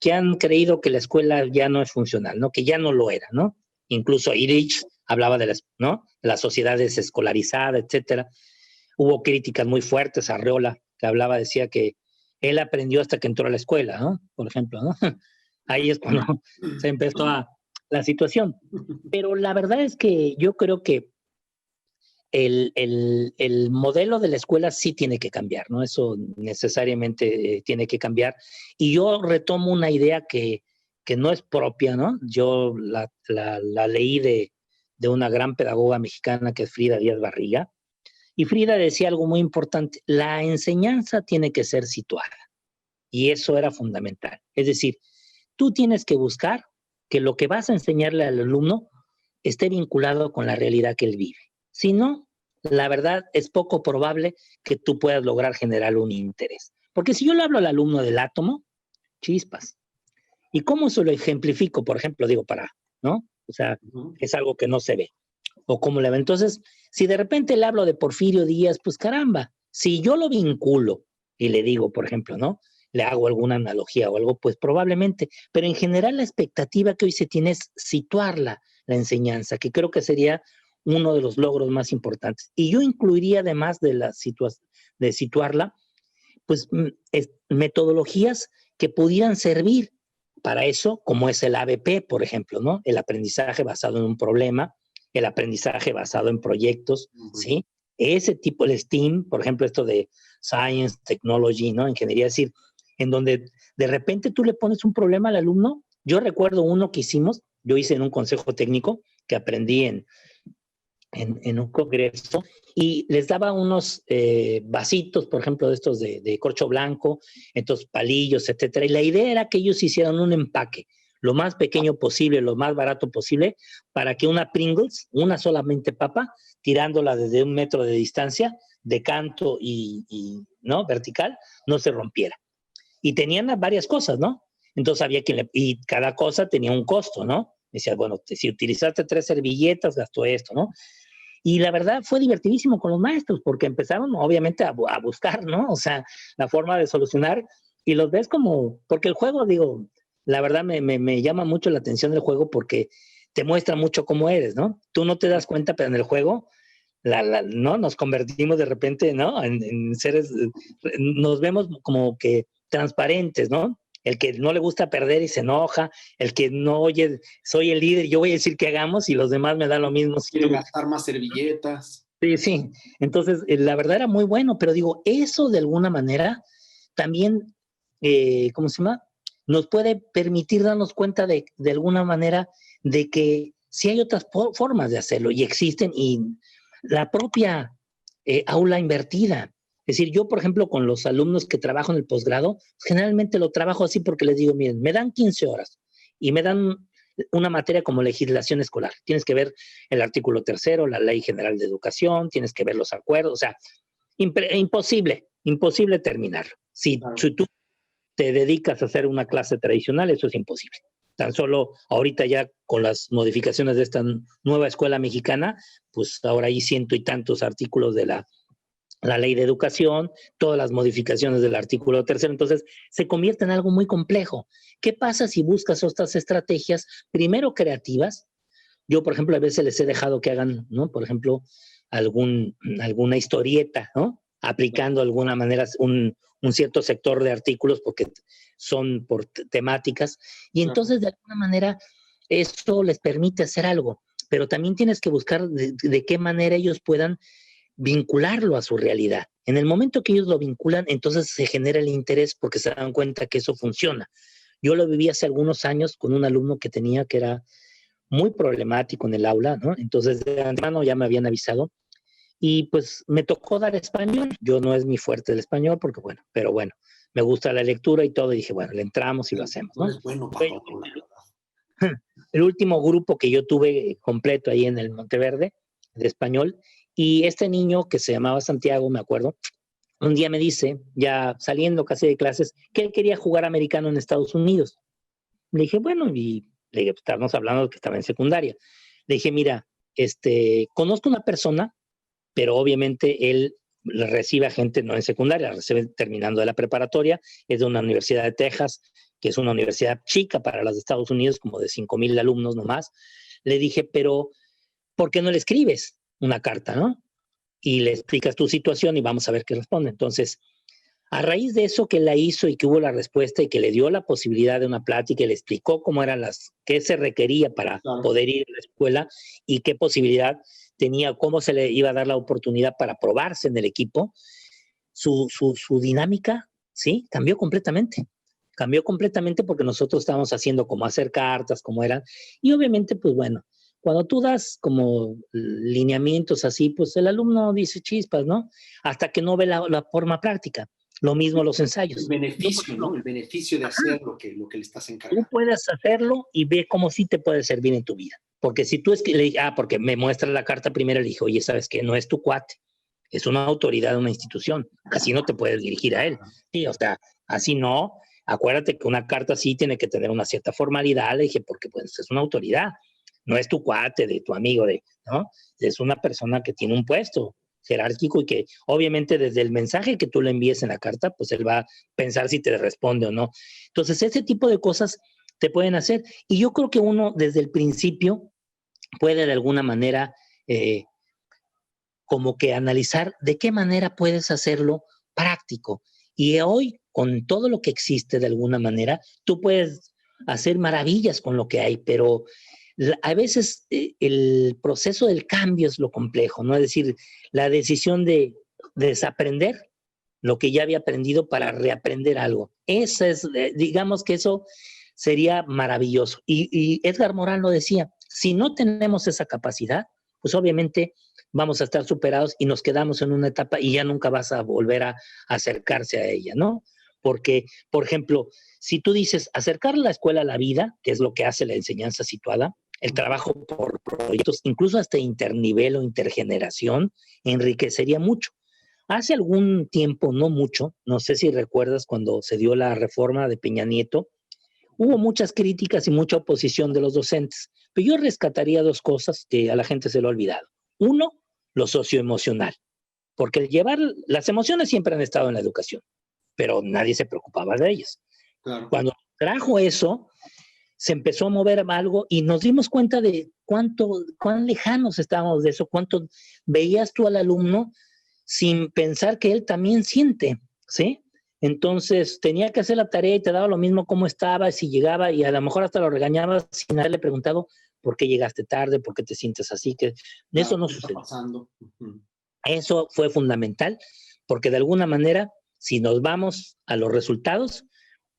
que han creído que la escuela ya no es funcional, ¿no? Que ya no lo era, ¿no? incluso Illich hablaba de ¿no? De la sociedad desescolarizada, etcétera. Hubo críticas muy fuertes a Arreola, que hablaba, decía que él aprendió hasta que entró a la escuela, ¿no? Por ejemplo, ¿no? Ahí es cuando se empezó la situación. Pero la verdad es que yo creo que el modelo de la escuela sí tiene que cambiar, ¿no? Eso necesariamente tiene que cambiar. Y yo retomo una idea que no es propia, ¿no? Yo la leí de una gran pedagoga mexicana que es Frida Díaz Barriga, y Frida decía algo muy importante: la enseñanza tiene que ser situada, y eso era fundamental. Es decir, tú tienes que buscar que lo que vas a enseñarle al alumno esté vinculado con la realidad que él vive. Si no, la verdad es poco probable que tú puedas lograr generar un interés. Porque si yo le hablo al alumno del átomo, chispas. ¿Y cómo se lo ejemplifico? Por ejemplo, digo, ¿no? O sea, es algo que no se ve. O cómo le ve. Entonces, si de repente le hablo de Porfirio Díaz, pues caramba, si yo lo vinculo y le digo, por ejemplo, ¿no? Le hago alguna analogía o algo, pues probablemente. Pero en general la expectativa que hoy se tiene es situarla, la enseñanza, que creo que sería uno de los logros más importantes. Y yo incluiría, además de situarla, pues metodologías que pudieran servir para eso, como es el ABP, por ejemplo, ¿no? El aprendizaje basado en un problema, el aprendizaje basado en proyectos, ¿sí? Ese tipo, el STEAM, por ejemplo, esto de Science, Technology, ¿no? Ingeniería, es decir, en donde de repente tú le pones un problema al alumno. Yo recuerdo uno que hicimos, yo hice en un consejo técnico que aprendí en un congreso, y les daba unos vasitos, por ejemplo, de estos de corcho blanco, estos palillos, etcétera. Y la idea era que ellos hicieran un empaque lo más pequeño posible, lo más barato posible, para que una Pringles, una solamente papa, tirándola desde 1 metro de distancia, de canto y ¿no? Vertical, no se rompiera. Y tenían varias cosas, ¿no? Entonces había y cada cosa tenía un costo, ¿no? Decía, bueno, si utilizaste 3 servilletas, gastó esto, ¿no? Y la verdad fue divertidísimo con los maestros, porque empezaron obviamente a buscar, ¿no? O sea, la forma de solucionar, y los ves como, porque el juego, digo, la verdad me llama mucho la atención el juego, porque te muestra mucho cómo eres, ¿no? Tú no te das cuenta, pero en el juego, ¿no? Nos convertimos de repente, ¿no? En seres, nos vemos como que transparentes, ¿no? El que no le gusta perder y se enoja, el que no, oye, soy el líder, yo voy a decir que hagamos y los demás me dan lo mismo. Quiero gastar más servilletas. Sí, sí. Entonces, la verdad era muy bueno, pero digo, eso de alguna manera también, ¿cómo se llama? Nos puede permitir darnos cuenta de alguna manera de que sí hay otras formas de hacerlo, y existen, y la propia aula invertida. Es decir, yo, por ejemplo, con los alumnos que trabajo en el posgrado, generalmente lo trabajo así, porque les digo, miren, me dan 15 horas y me dan una materia como legislación escolar. Tienes que ver el artículo 3º, la Ley General de Educación, tienes que ver los acuerdos, o sea, imposible terminarlo. Si tú te dedicas a hacer una clase tradicional, eso es imposible. Tan solo ahorita, ya con las modificaciones de esta nueva escuela mexicana, pues ahora hay 100 y tantos artículos de la Ley de Educación, todas las modificaciones del artículo 3º, entonces se convierte en algo muy complejo. ¿Qué pasa si buscas otras estrategias, primero creativas? Yo, por ejemplo, a veces les he dejado que hagan, ¿no? Por ejemplo, alguna historieta, ¿no? Aplicando de alguna manera un cierto sector de artículos, porque son por temáticas, y entonces de alguna manera eso les permite hacer algo, pero también tienes que buscar de qué manera ellos puedan vincularlo a su realidad. En el momento que ellos lo vinculan, entonces se genera el interés, porque se dan cuenta que eso funciona. Yo lo viví hace algunos años con un alumno que tenía, que era muy problemático en el aula, ¿no? Entonces de antemano ya me habían avisado, y pues me tocó dar español. Yo no es mi fuerte el español, porque bueno, pero bueno, me gusta la lectura y todo, y dije, bueno, le entramos y lo hacemos, ¿no? Es bueno para todo, la verdad. El último grupo que yo tuve completo ahí en el Monteverde, de español, y este niño que se llamaba Santiago, me acuerdo, un día me dice, ya saliendo casi de clases, que él quería jugar americano en Estados Unidos. Le dije, bueno, y le dije, estábamos hablando de que estaba en secundaria. Le dije, mira, conozco una persona, pero obviamente él recibe a gente no en secundaria, recibe terminando de la preparatoria, es de una universidad de Texas, que es una universidad chica para las de Estados Unidos, como de 5,000 alumnos nomás. le dije, pero ¿por qué no le escribes una carta, no? Y le explicas tu situación y vamos a ver qué responde. Entonces, a raíz de eso que la hizo y que hubo la respuesta y que le dio la posibilidad de una plática y le explicó cómo eran qué se requería para poder ir a la escuela y qué posibilidad tenía, cómo se le iba a dar la oportunidad para probarse en el equipo, su dinámica, ¿sí? Cambió completamente. Cambió completamente porque nosotros estábamos haciendo como hacer cartas, como eran, y obviamente, pues bueno, cuando tú das como lineamientos así, pues el alumno dice chispas, ¿no? Hasta que no ve la forma práctica. Lo mismo los ensayos. El beneficio, ¿no? El beneficio de hacer lo que le estás encargando. Tú puedes hacerlo y ve cómo sí te puede servir en tu vida. Porque si tú porque me muestra la carta primero, le dije, oye, ¿sabes qué? No es tu cuate, es una autoridad de una institución. Así no te puedes dirigir a él. Sí, o sea, así no. Acuérdate que una carta sí tiene que tener una cierta formalidad. Le dije, porque pues es una autoridad. No es tu cuate, de tu amigo, ¿no? Es una persona que tiene un puesto jerárquico y que obviamente desde el mensaje que tú le envíes en la carta, pues él va a pensar si te responde o no. Entonces, ese tipo de cosas te pueden hacer. Y yo creo que uno desde el principio puede de alguna manera como que analizar de qué manera puedes hacerlo práctico. Y hoy, con todo lo que existe de alguna manera, tú puedes hacer maravillas con lo que hay, pero a veces el proceso del cambio es lo complejo, ¿no? Es decir, la decisión de desaprender lo que ya había aprendido para reaprender algo. Esa es, digamos que eso sería maravilloso. Y Edgar Morin lo decía, si no tenemos esa capacidad, pues obviamente vamos a estar superados y nos quedamos en una etapa y ya nunca vas a volver a acercarse a ella, ¿no? Porque, por ejemplo, si tú dices acercar la escuela a la vida, que es lo que hace la enseñanza situada, el trabajo por proyectos, incluso hasta internivel o intergeneración, enriquecería mucho. Hace algún tiempo, no mucho, no sé si recuerdas cuando se dio la reforma de Peña Nieto, hubo muchas críticas y mucha oposición de los docentes, pero yo rescataría dos cosas que a la gente se le ha olvidado. Uno, lo socioemocional, porque las emociones siempre han estado en la educación, pero nadie se preocupaba de ellas. Claro. Cuando trajo eso, se empezó a mover algo y nos dimos cuenta de cuán lejanos estábamos de eso, cuánto veías tú al alumno sin pensar que él también siente, ¿sí? Entonces tenía que hacer la tarea y te daba lo mismo cómo estaba, si llegaba y a lo mejor hasta lo regañabas sin haberle preguntado por qué llegaste tarde, por qué te sientes así, que Claro, eso no ¿qué está sucede. pasando? Eso fue fundamental porque de alguna manera, si nos vamos a los resultados,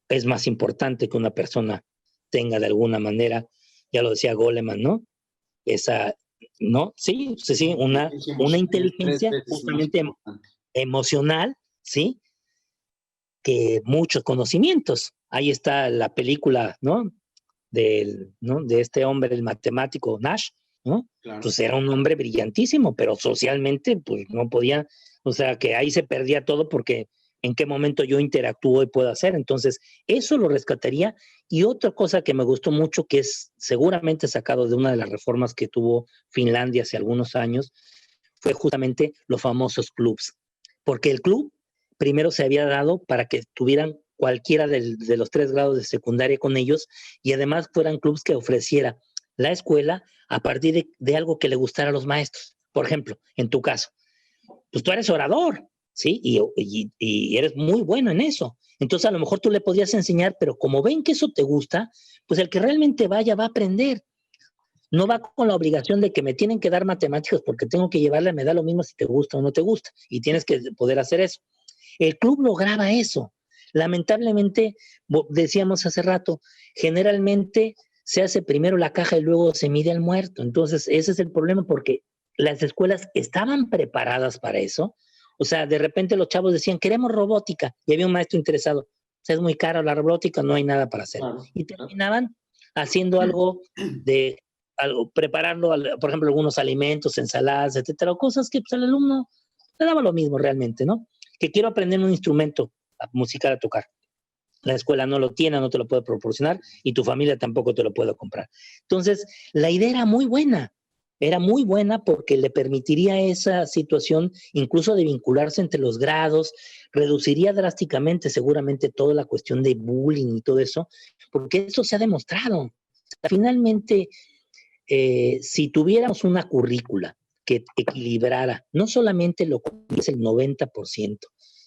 es más importante que una persona tenga de alguna manera, ya lo decía Goleman, ¿no? Esa, ¿no? Sí, una inteligencia justamente emocional, ¿sí? Que muchos conocimientos. Ahí está la película, ¿no? De este hombre, el matemático Nash, ¿no? Claro. Pues era un hombre brillantísimo, pero socialmente, pues no podía, o sea, que ahí se perdía todo porque en qué momento yo interactúo y puedo hacer. Entonces, eso lo rescataría. Y otra cosa que me gustó mucho, que es seguramente sacado de una de las reformas que tuvo Finlandia hace algunos años, fue justamente los famosos clubs. Porque el club primero se había dado para que tuvieran cualquiera de los 3 grados de secundaria con ellos y además fueran clubs que ofreciera la escuela a partir de algo que le gustara a los maestros. Por ejemplo, en tu caso, pues tú eres orador, ¿sí? Y eres muy bueno en eso. Entonces a lo mejor tú le podías enseñar, pero como ven que eso te gusta, pues el que realmente vaya va a aprender. No va con la obligación de que me tienen que dar matemáticas porque tengo que llevarle, me da lo mismo si te gusta o no te gusta, y tienes que poder hacer eso. El club lograba eso. Lamentablemente, decíamos hace rato, generalmente se hace primero la caja y luego se mide al muerto. Entonces, ese es el problema porque las escuelas estaban preparadas para eso. O sea, de repente los chavos decían, queremos robótica, y había un maestro interesado. O sea, es muy caro la robótica, no hay nada para hacer. Claro, y terminaban haciendo algo preparando, por ejemplo, algunos alimentos, ensaladas, etcétera, o cosas que pues, al alumno le daba lo mismo realmente, ¿no? Que quiero aprender un instrumento musical a tocar. La escuela no lo tiene, no te lo puede proporcionar y tu familia tampoco te lo puede comprar. Entonces, la idea era muy buena porque le permitiría esa situación incluso de vincularse entre los grados, reduciría drásticamente seguramente toda la cuestión de bullying y todo eso, porque eso se ha demostrado. Finalmente, si tuviéramos una currícula que equilibrara no solamente lo que es el 90%,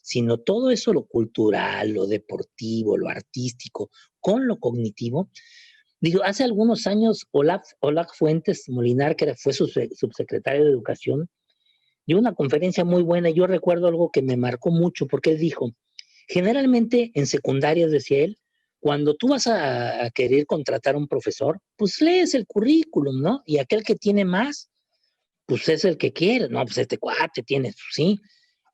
sino todo eso, lo cultural, lo deportivo, lo artístico, con lo cognitivo. Digo, hace algunos años, Olaf Fuentes Molinar, que fue subsecretario de Educación, dio una conferencia muy buena. Y yo recuerdo algo que me marcó mucho, porque él dijo, generalmente en secundarias, decía él, cuando tú vas a querer contratar a un profesor, pues lees el currículum, ¿no? Y aquel que tiene más, pues es el que quiere, ¿no? Pues este cuate tiene, sí.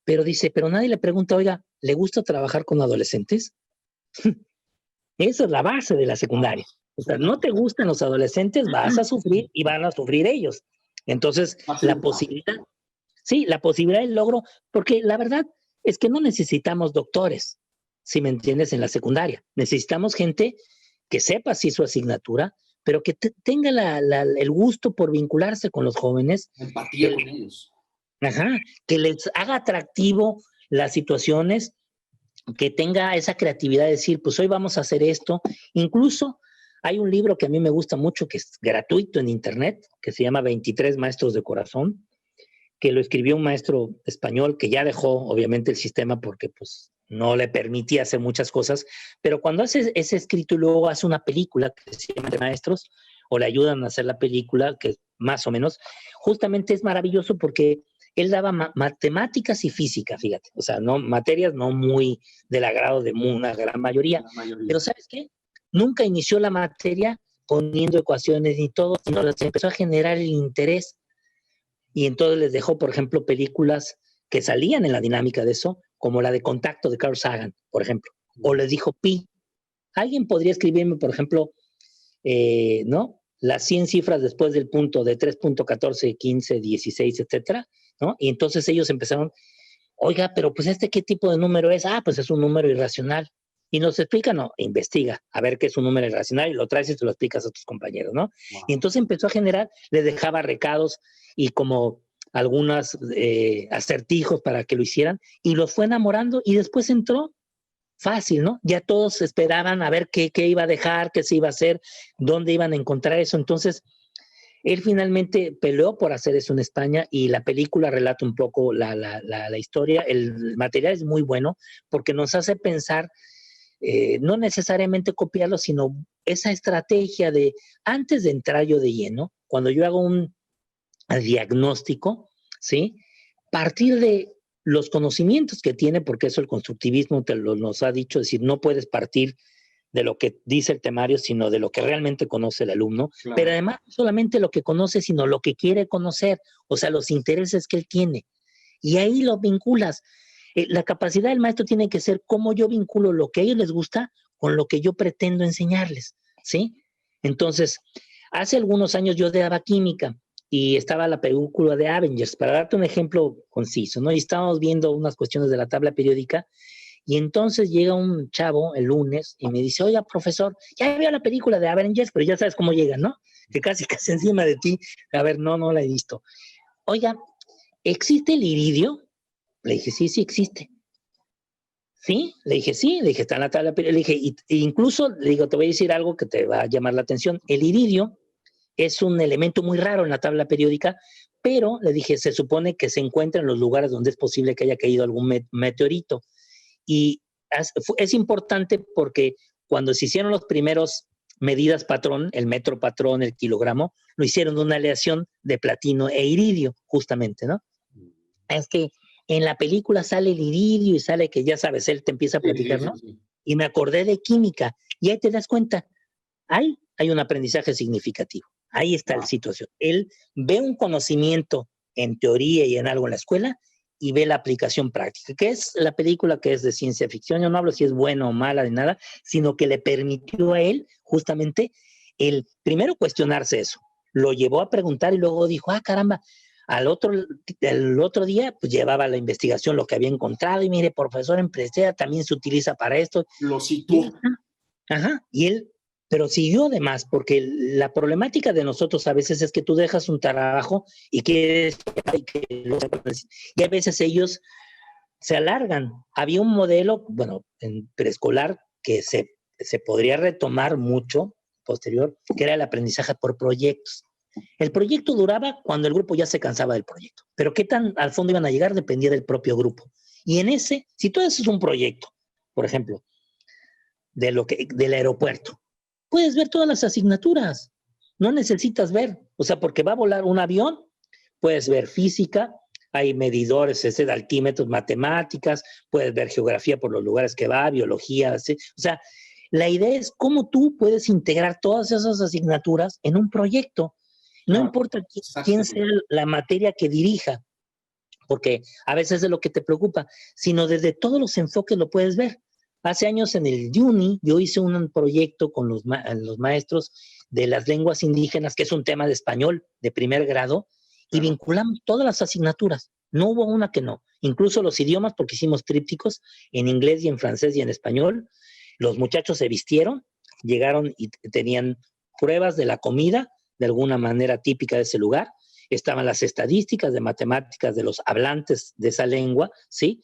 Pero dice, pero nadie le pregunta, oiga, ¿le gusta trabajar con adolescentes? Esa es la base de la secundaria. O sea, no te gustan los adolescentes, vas a sufrir y van a sufrir ellos. Entonces, la posibilidad, sí, la posibilidad del logro, porque la verdad es que no necesitamos doctores, si me entiendes, en la secundaria. Necesitamos gente que sepa sí su asignatura, pero que tenga el gusto por vincularse con los jóvenes. Empatía con ellos. Ajá, que les haga atractivo las situaciones, que tenga esa creatividad de decir, pues hoy vamos a hacer esto. Incluso hay un libro que a mí me gusta mucho, que es gratuito en internet, que se llama 23 Maestros de Corazón, que lo escribió un maestro español que ya dejó, obviamente, el sistema porque pues no le permitía hacer muchas cosas, pero cuando hace ese escrito y luego hace una película que se llama Maestros, o le ayudan a hacer la película, que más o menos, justamente es maravilloso porque él daba matemáticas y física, fíjate, o sea, no materias no muy del agrado de una gran mayoría, pero ¿sabes qué? Nunca inició la materia poniendo ecuaciones ni todo, sino se empezó a generar el interés. Y entonces les dejó, por ejemplo, películas que salían en la dinámica de eso, como la de Contacto de Carl Sagan, por ejemplo. O les dijo Pi. Alguien podría escribirme, por ejemplo, ¿no? Las 100 cifras después del punto de 3.14, 15, 16, etcétera, ¿no? Y entonces ellos empezaron, oiga, pero pues ¿qué tipo de número es? Ah, pues es un número irracional. Y nos explica, no, investiga, a ver qué es un número irracional y lo traes y te lo explicas a tus compañeros, ¿no? Wow. Y entonces empezó a generar, les dejaba recados y como algunos acertijos para que lo hicieran y los fue enamorando y después entró fácil, ¿no? Ya todos esperaban a ver qué iba a dejar, qué se iba a hacer, dónde iban a encontrar eso. Entonces, él finalmente peleó por hacer eso en España y la película relata un poco la historia. El material es muy bueno porque nos hace pensar, no necesariamente copiarlo, sino esa estrategia de, antes de entrar yo de lleno, cuando yo hago un diagnóstico, ¿sí? Partir de los conocimientos que tiene, porque eso el constructivismo nos ha dicho, es decir, no puedes partir de lo que dice el temario, sino de lo que realmente conoce el alumno, claro. Pero además no solamente lo que conoce, sino lo que quiere conocer, o sea, los intereses que él tiene. Y ahí lo vinculas. La capacidad del maestro tiene que ser cómo yo vinculo lo que a ellos les gusta con lo que yo pretendo enseñarles, ¿sí? Entonces, hace algunos años yo daba química y estaba la película de Avengers, para darte un ejemplo conciso, ¿no? Y estábamos viendo unas cuestiones de la tabla periódica. Y entonces llega un chavo el lunes y me dice, oiga, profesor, ya veo la película de Avengers, pero ya sabes cómo llega, ¿no? Que casi encima de ti. A ver, no la he visto. Oiga, ¿existe el iridio? Le dije, sí existe. ¿Sí? Le dije, sí. Le dije, está en la tabla periódica. Le dije, incluso, le digo, te voy a decir algo que te va a llamar la atención. El iridio es un elemento muy raro en la tabla periódica, pero, le dije, se supone que se encuentra en los lugares donde es posible que haya caído algún meteorito. Y es importante porque cuando se hicieron los primeros medidas patrón, el metro patrón, el kilogramo, lo hicieron de una aleación de platino e iridio, justamente, ¿no? Es que en la película sale el iridio y sale que ya sabes, él te empieza a platicar, ¿no? Sí. Y me acordé de química y ahí te das cuenta, hay un aprendizaje significativo, ahí está la situación. Él ve un conocimiento en teoría y en algo en la escuela y ve la aplicación práctica, que es la película que es de ciencia ficción. Yo no hablo si es buena o mala de nada, sino que le permitió a él justamente el primero cuestionarse eso. Lo llevó a preguntar y luego dijo, caramba, el otro día pues llevaba la investigación, lo que había encontrado y mire, profesor, en presea también se utiliza para esto. Lo citó. Y él, pero siguió además, porque la problemática de nosotros a veces es que tú dejas un trabajo y quieres y a veces ellos se alargan. Había un modelo, bueno, en preescolar que se podría retomar mucho posterior, que era el aprendizaje por proyectos. El proyecto duraba cuando el grupo ya se cansaba del proyecto, pero qué tan al fondo iban a llegar dependía del propio grupo. Y en ese, si tú haces un proyecto, por ejemplo, del aeropuerto, puedes ver todas las asignaturas, no necesitas ver, o sea, porque va a volar un avión, puedes ver física, hay medidores, de altímetros, matemáticas, puedes ver geografía por los lugares que va, biología, ¿sí? O sea, la idea es cómo tú puedes integrar todas esas asignaturas en un proyecto. No Claro, importa quién sea la materia que dirija, porque a veces es lo que te preocupa, sino desde todos los enfoques lo puedes ver. Hace años en el Uni yo hice un proyecto con los maestros de las lenguas indígenas, que es un tema de español de primer grado, y vinculamos todas las asignaturas. No hubo una que no. Incluso los idiomas, porque hicimos trípticos en inglés y en francés y en español. Los muchachos se vistieron, llegaron y tenían pruebas de la comida, de alguna manera típica de ese lugar. Estaban las estadísticas de matemáticas de los hablantes de esa lengua, ¿sí?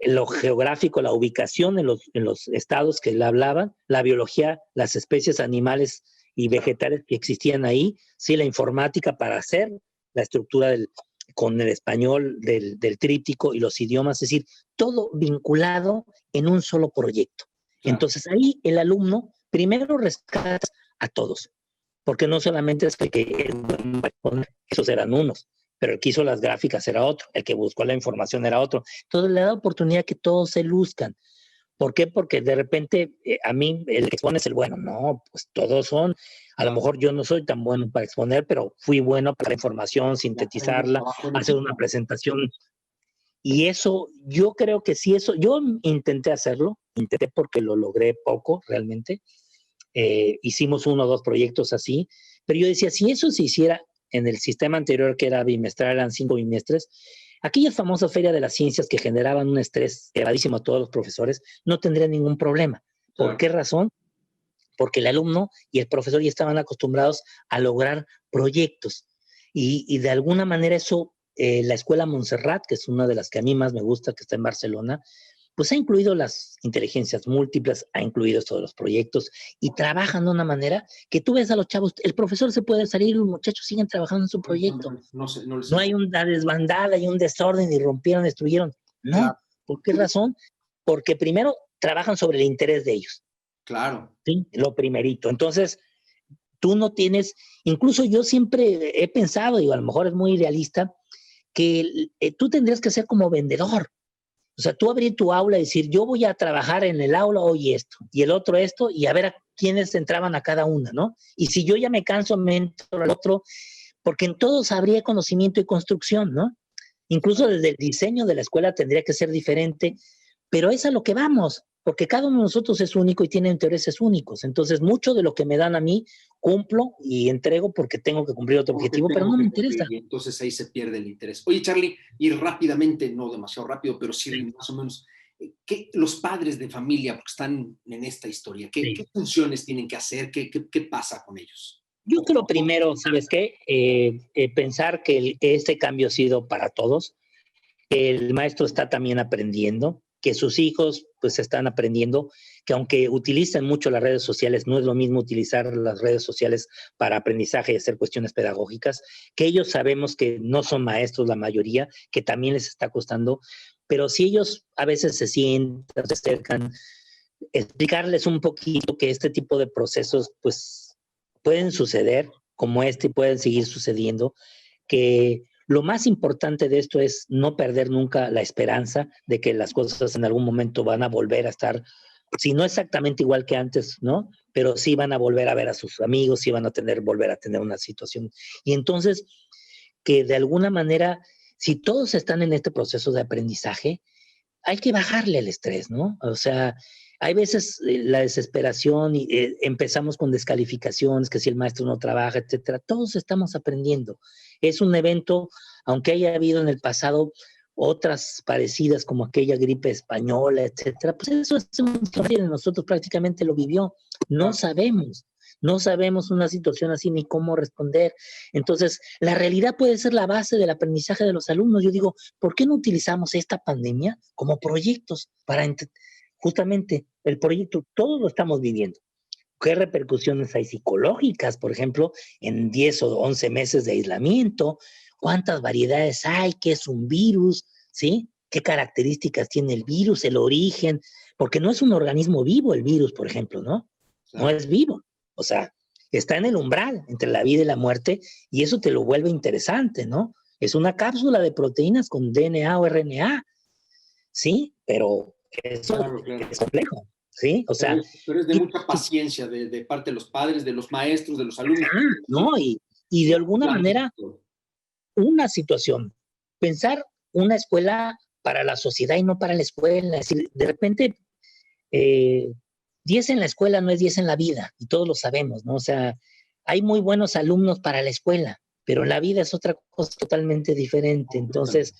Lo geográfico, la ubicación en los estados que la hablaban, la biología, las especies animales y vegetales que existían ahí, sí, la informática para hacer la estructura con el español del tríptico y los idiomas, es decir, todo vinculado en un solo proyecto. Claro. Entonces ahí el alumno primero rescata a todos, porque no solamente es que esos eran unos, pero el que hizo las gráficas era otro, el que buscó la información era otro. Entonces le da oportunidad que todos se luzcan. ¿Por qué? Porque de repente a mí el que expone es el bueno. No, pues todos son. A lo mejor yo no soy tan bueno para exponer, pero fui bueno para la información, sintetizarla, hacer una presentación. Y eso, yo creo que sí, eso, yo intenté hacerlo, intenté porque lo logré poco realmente. Hicimos 1 o 2 proyectos así, pero yo decía, si eso se hiciera en el sistema anterior, que era bimestral, eran 5 bimestres, aquella famosa feria de las ciencias que generaban un estrés elevadísimo a todos los profesores, no tendría ningún problema. ¿Por qué razón? Porque el alumno y el profesor ya estaban acostumbrados a lograr proyectos. Y de alguna manera eso, la Escuela Montserrat, que es una de las que a mí más me gusta, que está en Barcelona, pues ha incluido las inteligencias múltiples, ha incluido todos los proyectos y trabajan de una manera que tú ves a los chavos, el profesor se puede salir y los muchachos siguen trabajando en su proyecto. No hay una desbandada y un desorden y rompieron, destruyeron. No. Claro. ¿Por qué razón? Porque primero trabajan sobre el interés de ellos. Claro. ¿Sí? Lo primerito. Entonces, tú no tienes, incluso yo siempre he pensado, y a lo mejor es muy idealista, que tú tendrías que ser como vendedor. O sea, tú abrir tu aula y decir, yo voy a trabajar en el aula hoy esto, y el otro esto, y a ver a quiénes entraban a cada una, ¿no? Y si yo ya me canso, me entro al otro, porque en todos habría conocimiento y construcción, ¿no? Incluso desde el diseño de la escuela tendría que ser diferente, pero es a lo que vamos, porque cada uno de nosotros es único y tiene intereses únicos. Entonces, mucho de lo que me dan a mí, cumplo y entrego porque tengo que cumplir otro objetivo, pero no me interesa. Y entonces ahí se pierde el interés. Oye, Charlie, y rápidamente, no demasiado rápido, pero sí más o menos, los padres de familia, porque están en esta historia, ¿qué funciones tienen que hacer? ¿Qué pasa con ellos? Yo creo primero, ¿sabes qué? Pensar que este cambio ha sido para todos. El maestro está también aprendiendo, que sus hijos pues están aprendiendo, que aunque utilizan mucho las redes sociales, no es lo mismo utilizar las redes sociales para aprendizaje y hacer cuestiones pedagógicas, que ellos sabemos que no son maestros la mayoría, que también les está costando, pero si ellos a veces se sientan, se acercan, explicarles un poquito que este tipo de procesos pues pueden suceder como este y pueden seguir sucediendo, que lo más importante de esto es no perder nunca la esperanza de que las cosas en algún momento van a volver a estar, si no exactamente igual que antes, ¿no? Pero sí van a volver a ver a sus amigos, sí van a volver a tener una situación. Y entonces, que de alguna manera, si todos están en este proceso de aprendizaje, hay que bajarle el estrés, ¿no? O sea, hay veces la desesperación y empezamos con descalificaciones, que si el maestro no trabaja, etcétera. Todos estamos aprendiendo. Es un evento, aunque haya habido en el pasado otras parecidas como aquella gripe española, etcétera, pues eso es nosotros prácticamente lo vivió. No sabemos una situación así ni cómo responder. Entonces, la realidad puede ser la base del aprendizaje de los alumnos. Yo digo, ¿por qué no utilizamos esta pandemia como proyectos para justamente el proyecto? Todos lo estamos viviendo. ¿Qué repercusiones hay psicológicas, por ejemplo, en 10 o 11 meses de aislamiento? ¿Cuántas variedades hay? ¿Qué es un virus? ¿Sí? ¿Qué características tiene el virus? ¿El origen? Porque no es un organismo vivo el virus, por ejemplo, ¿no? No Claro. es vivo. O sea, está en el umbral entre la vida y la muerte y eso te lo vuelve interesante, ¿no? Es una cápsula de proteínas con DNA o RNA, ¿sí? Pero eso Claro, claro. es complejo, ¿sí? O sea, Pero es de ¿qué, mucha qué, paciencia de parte de los padres, de los maestros, de los alumnos. ¿no? Y de alguna manera, una situación, pensar una escuela para la sociedad y no para la escuela. Es decir, de repente, eh, 10 en la escuela no es 10 en la vida, y todos lo sabemos, ¿no? O sea, hay muy buenos alumnos para la escuela, pero la vida es otra cosa totalmente diferente. Entonces,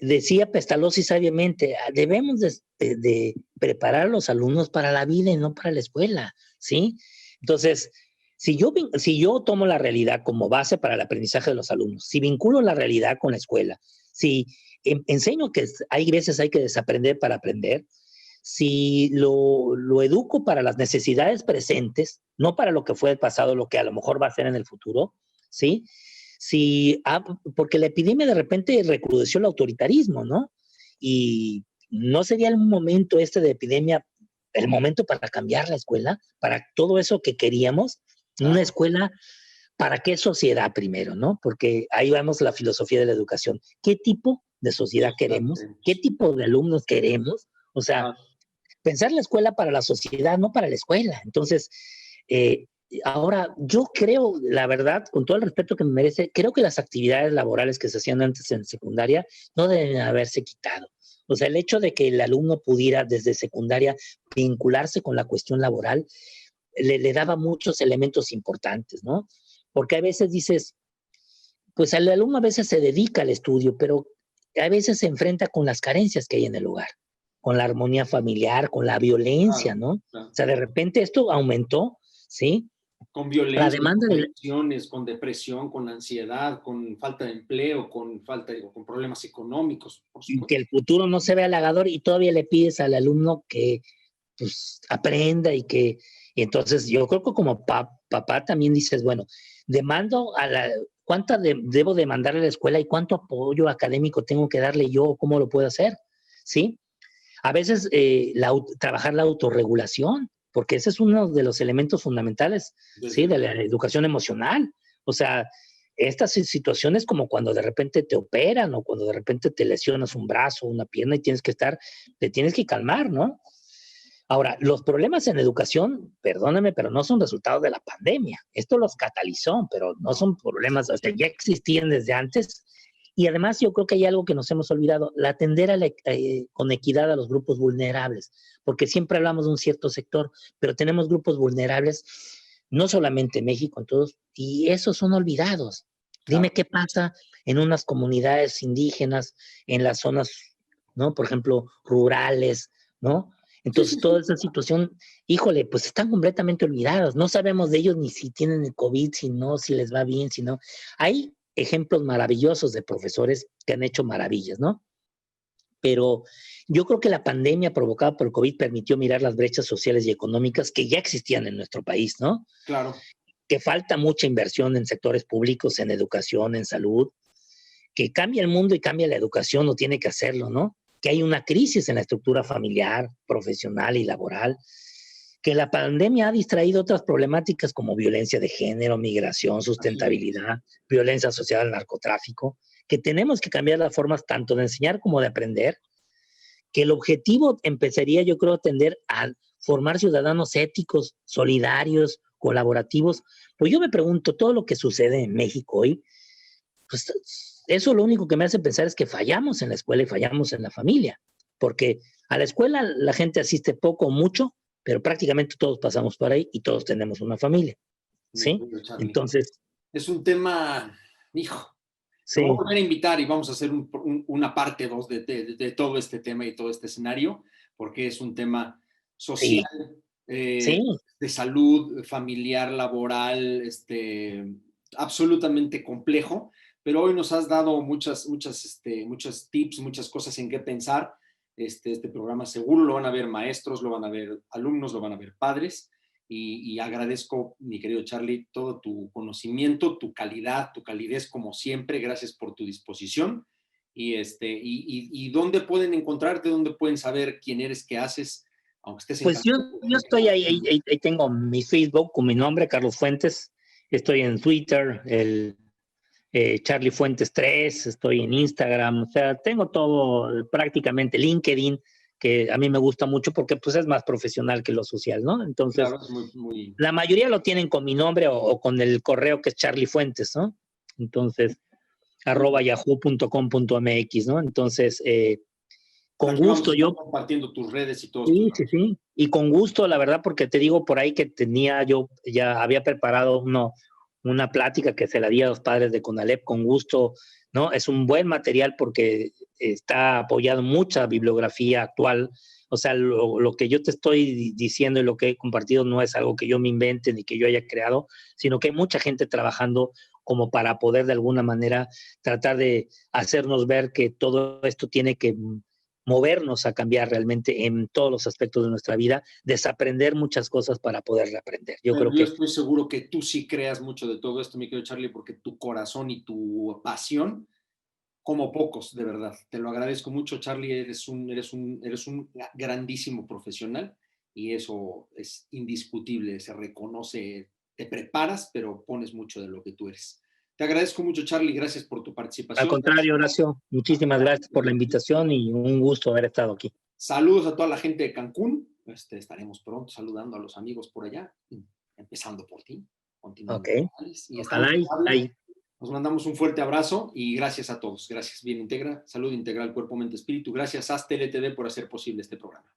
decía Pestalozzi sabiamente, debemos de preparar a los alumnos para la vida y no para la escuela, ¿sí? Entonces, si yo tomo la realidad como base para el aprendizaje de los alumnos, si vinculo la realidad con la escuela, si enseño que hay veces hay que desaprender para aprender, si lo educo para las necesidades presentes, no para lo que fue el pasado, lo que a lo mejor va a ser en el futuro, ¿sí? Si, porque la epidemia de repente recrudeció el autoritarismo, ¿no? Y no sería el momento este de epidemia, el momento para cambiar la escuela, para todo eso que queríamos, una Claro. escuela, ¿para qué sociedad primero, no? Porque ahí vamos la filosofía de la educación. ¿Qué tipo de sociedad queremos? ¿Qué tipo de alumnos queremos? O sea, Ah, pensar la escuela para la sociedad, no para la escuela. Entonces, eh, ahora, yo creo, la verdad, con todo el respeto que me merece, creo que las actividades laborales que se hacían antes en secundaria no deben haberse quitado. O sea, el hecho de que el alumno pudiera desde secundaria vincularse con la cuestión laboral le daba muchos elementos importantes, ¿no? Porque a veces dices, pues el alumno a veces se dedica al estudio, pero a veces se enfrenta con las carencias que hay en el hogar, con la armonía familiar, con la violencia, claro, ¿no? O claro. sea, de repente esto aumentó, ¿sí? Con La violencia, demanda con del, adicciones, con depresión, con ansiedad, con falta de empleo, con problemas económicos, por que supuesto. el futuro no se ve halagador y todavía le pides al alumno que pues aprenda y entonces yo creo que como papá también dices, bueno, demando ¿cuánto debo demandarle a la escuela y cuánto apoyo académico tengo que darle yo? ¿Cómo lo puedo hacer? ¿Sí? A veces trabajar la autorregulación, porque ese es uno de los elementos fundamentales, Desde ¿sí? De la luego. educación emocional. O sea, estas situaciones como cuando de repente te operan o cuando de repente te lesionas un brazo, una pierna y te tienes que calmar, ¿no? Ahora, los problemas en educación, perdóname, pero no son resultados de la pandemia. Esto los catalizó, pero no No, son problemas, o sea, ya existían desde antes. Y además yo creo que hay algo que nos hemos olvidado, la atender con equidad a los grupos vulnerables, porque siempre hablamos de un cierto sector, pero tenemos grupos vulnerables, no solamente en México, en todos, y esos son olvidados. Dime claro. qué pasa en unas comunidades indígenas, en las zonas, ¿no? Por ejemplo, rurales, ¿no? Sí, Entonces, sí, toda sí. esa situación, híjole, pues están completamente olvidados. No sabemos de ellos ni si tienen el COVID, si no, si les va bien, si no. Hay ejemplos maravillosos de profesores que han hecho maravillas, ¿no? Pero yo creo que la pandemia provocada por el COVID permitió mirar las brechas sociales y económicas que ya existían en nuestro país, ¿no? Claro. Que falta mucha inversión en sectores públicos, en educación, en salud, que cambia el mundo y cambia la educación, o tiene que hacerlo, ¿no? Que hay una crisis en la estructura familiar, profesional y laboral, que la pandemia ha distraído otras problemáticas como violencia de género, migración, Así es. sustentabilidad, violencia asociada al narcotráfico, que tenemos que cambiar las formas tanto de enseñar como de aprender, que el objetivo empezaría, yo creo, a tender a formar ciudadanos éticos, solidarios, colaborativos. Pues yo me pregunto, todo lo que sucede en México hoy, pues eso lo único que me hace pensar es que fallamos en la escuela y fallamos en la familia, porque a la escuela la gente asiste poco o mucho, pero prácticamente todos pasamos por ahí y todos tenemos una familia, Mi ¿sí? querido Charlie. Entonces, Es un tema, hijo, te voy a sí, volver a invitar y vamos a hacer una parte 2 de todo este tema y todo este escenario, porque es un tema social, sí, eh, sí, de salud, familiar, laboral, absolutamente complejo, pero hoy nos has dado muchas tips, muchas cosas en qué pensar. Este programa seguro lo van a ver maestros, lo van a ver alumnos, lo van a ver padres. y agradezco, mi querido Charlie, todo tu conocimiento, tu calidad, tu calidez como siempre. Gracias por tu disposición. Y ¿dónde pueden encontrarte? ¿Dónde pueden saber quién eres, qué haces? Aunque estés en Pues yo, Cancún. yo estoy ahí tengo mi Facebook con mi nombre, Carlos Fuentes. Estoy en Twitter, Charlie Fuentes 3, estoy en Instagram, o sea, tengo todo prácticamente, LinkedIn, que a mí me gusta mucho porque pues es más profesional que lo social, ¿no? Entonces, Claro, es muy... la mayoría lo tienen con mi nombre o con el correo que es Charlie Fuentes, ¿no? Entonces, @yahoo.com.mx, ¿no? Entonces, con Aquí vamos a gusto estar yo, compartiendo tus redes y todos tus sí, sí, datos. sí, y con gusto, la verdad, porque te digo por ahí que yo ya había preparado una plática que se la di a los padres de CONALEP con gusto, ¿no? Es un buen material porque está apoyado en mucha bibliografía actual. O sea, lo que yo te estoy diciendo y lo que he compartido no es algo que yo me invente ni que yo haya creado, sino que hay mucha gente trabajando como para poder de alguna manera tratar de hacernos ver que todo esto tiene que movernos a cambiar realmente en todos los aspectos de nuestra vida, desaprender muchas cosas para poder reaprender. Yo Bueno, creo yo que estoy seguro que tú sí creas mucho de todo esto, mi querido Charlie, porque tu corazón y tu pasión, como pocos, de verdad. Te lo agradezco mucho, Charlie. Eres un grandísimo profesional y eso es indiscutible, se reconoce. Te preparas, pero pones mucho de lo que tú eres. Te agradezco mucho, Charlie. Gracias por tu al participación. contrario, Horacio, muchísimas gracias por la invitación y un gusto haber estado aquí. Saludos a toda la gente de Cancún. Estaremos pronto saludando a los amigos por allá, empezando por ti, continuando Ok, por Alice. Y estamos ojalá en habla. ahí. Nos mandamos un fuerte abrazo y gracias a todos. Gracias, Bien Integra, Salud Integral, Cuerpo, Mente, Espíritu. Gracias a LTD por hacer posible este programa.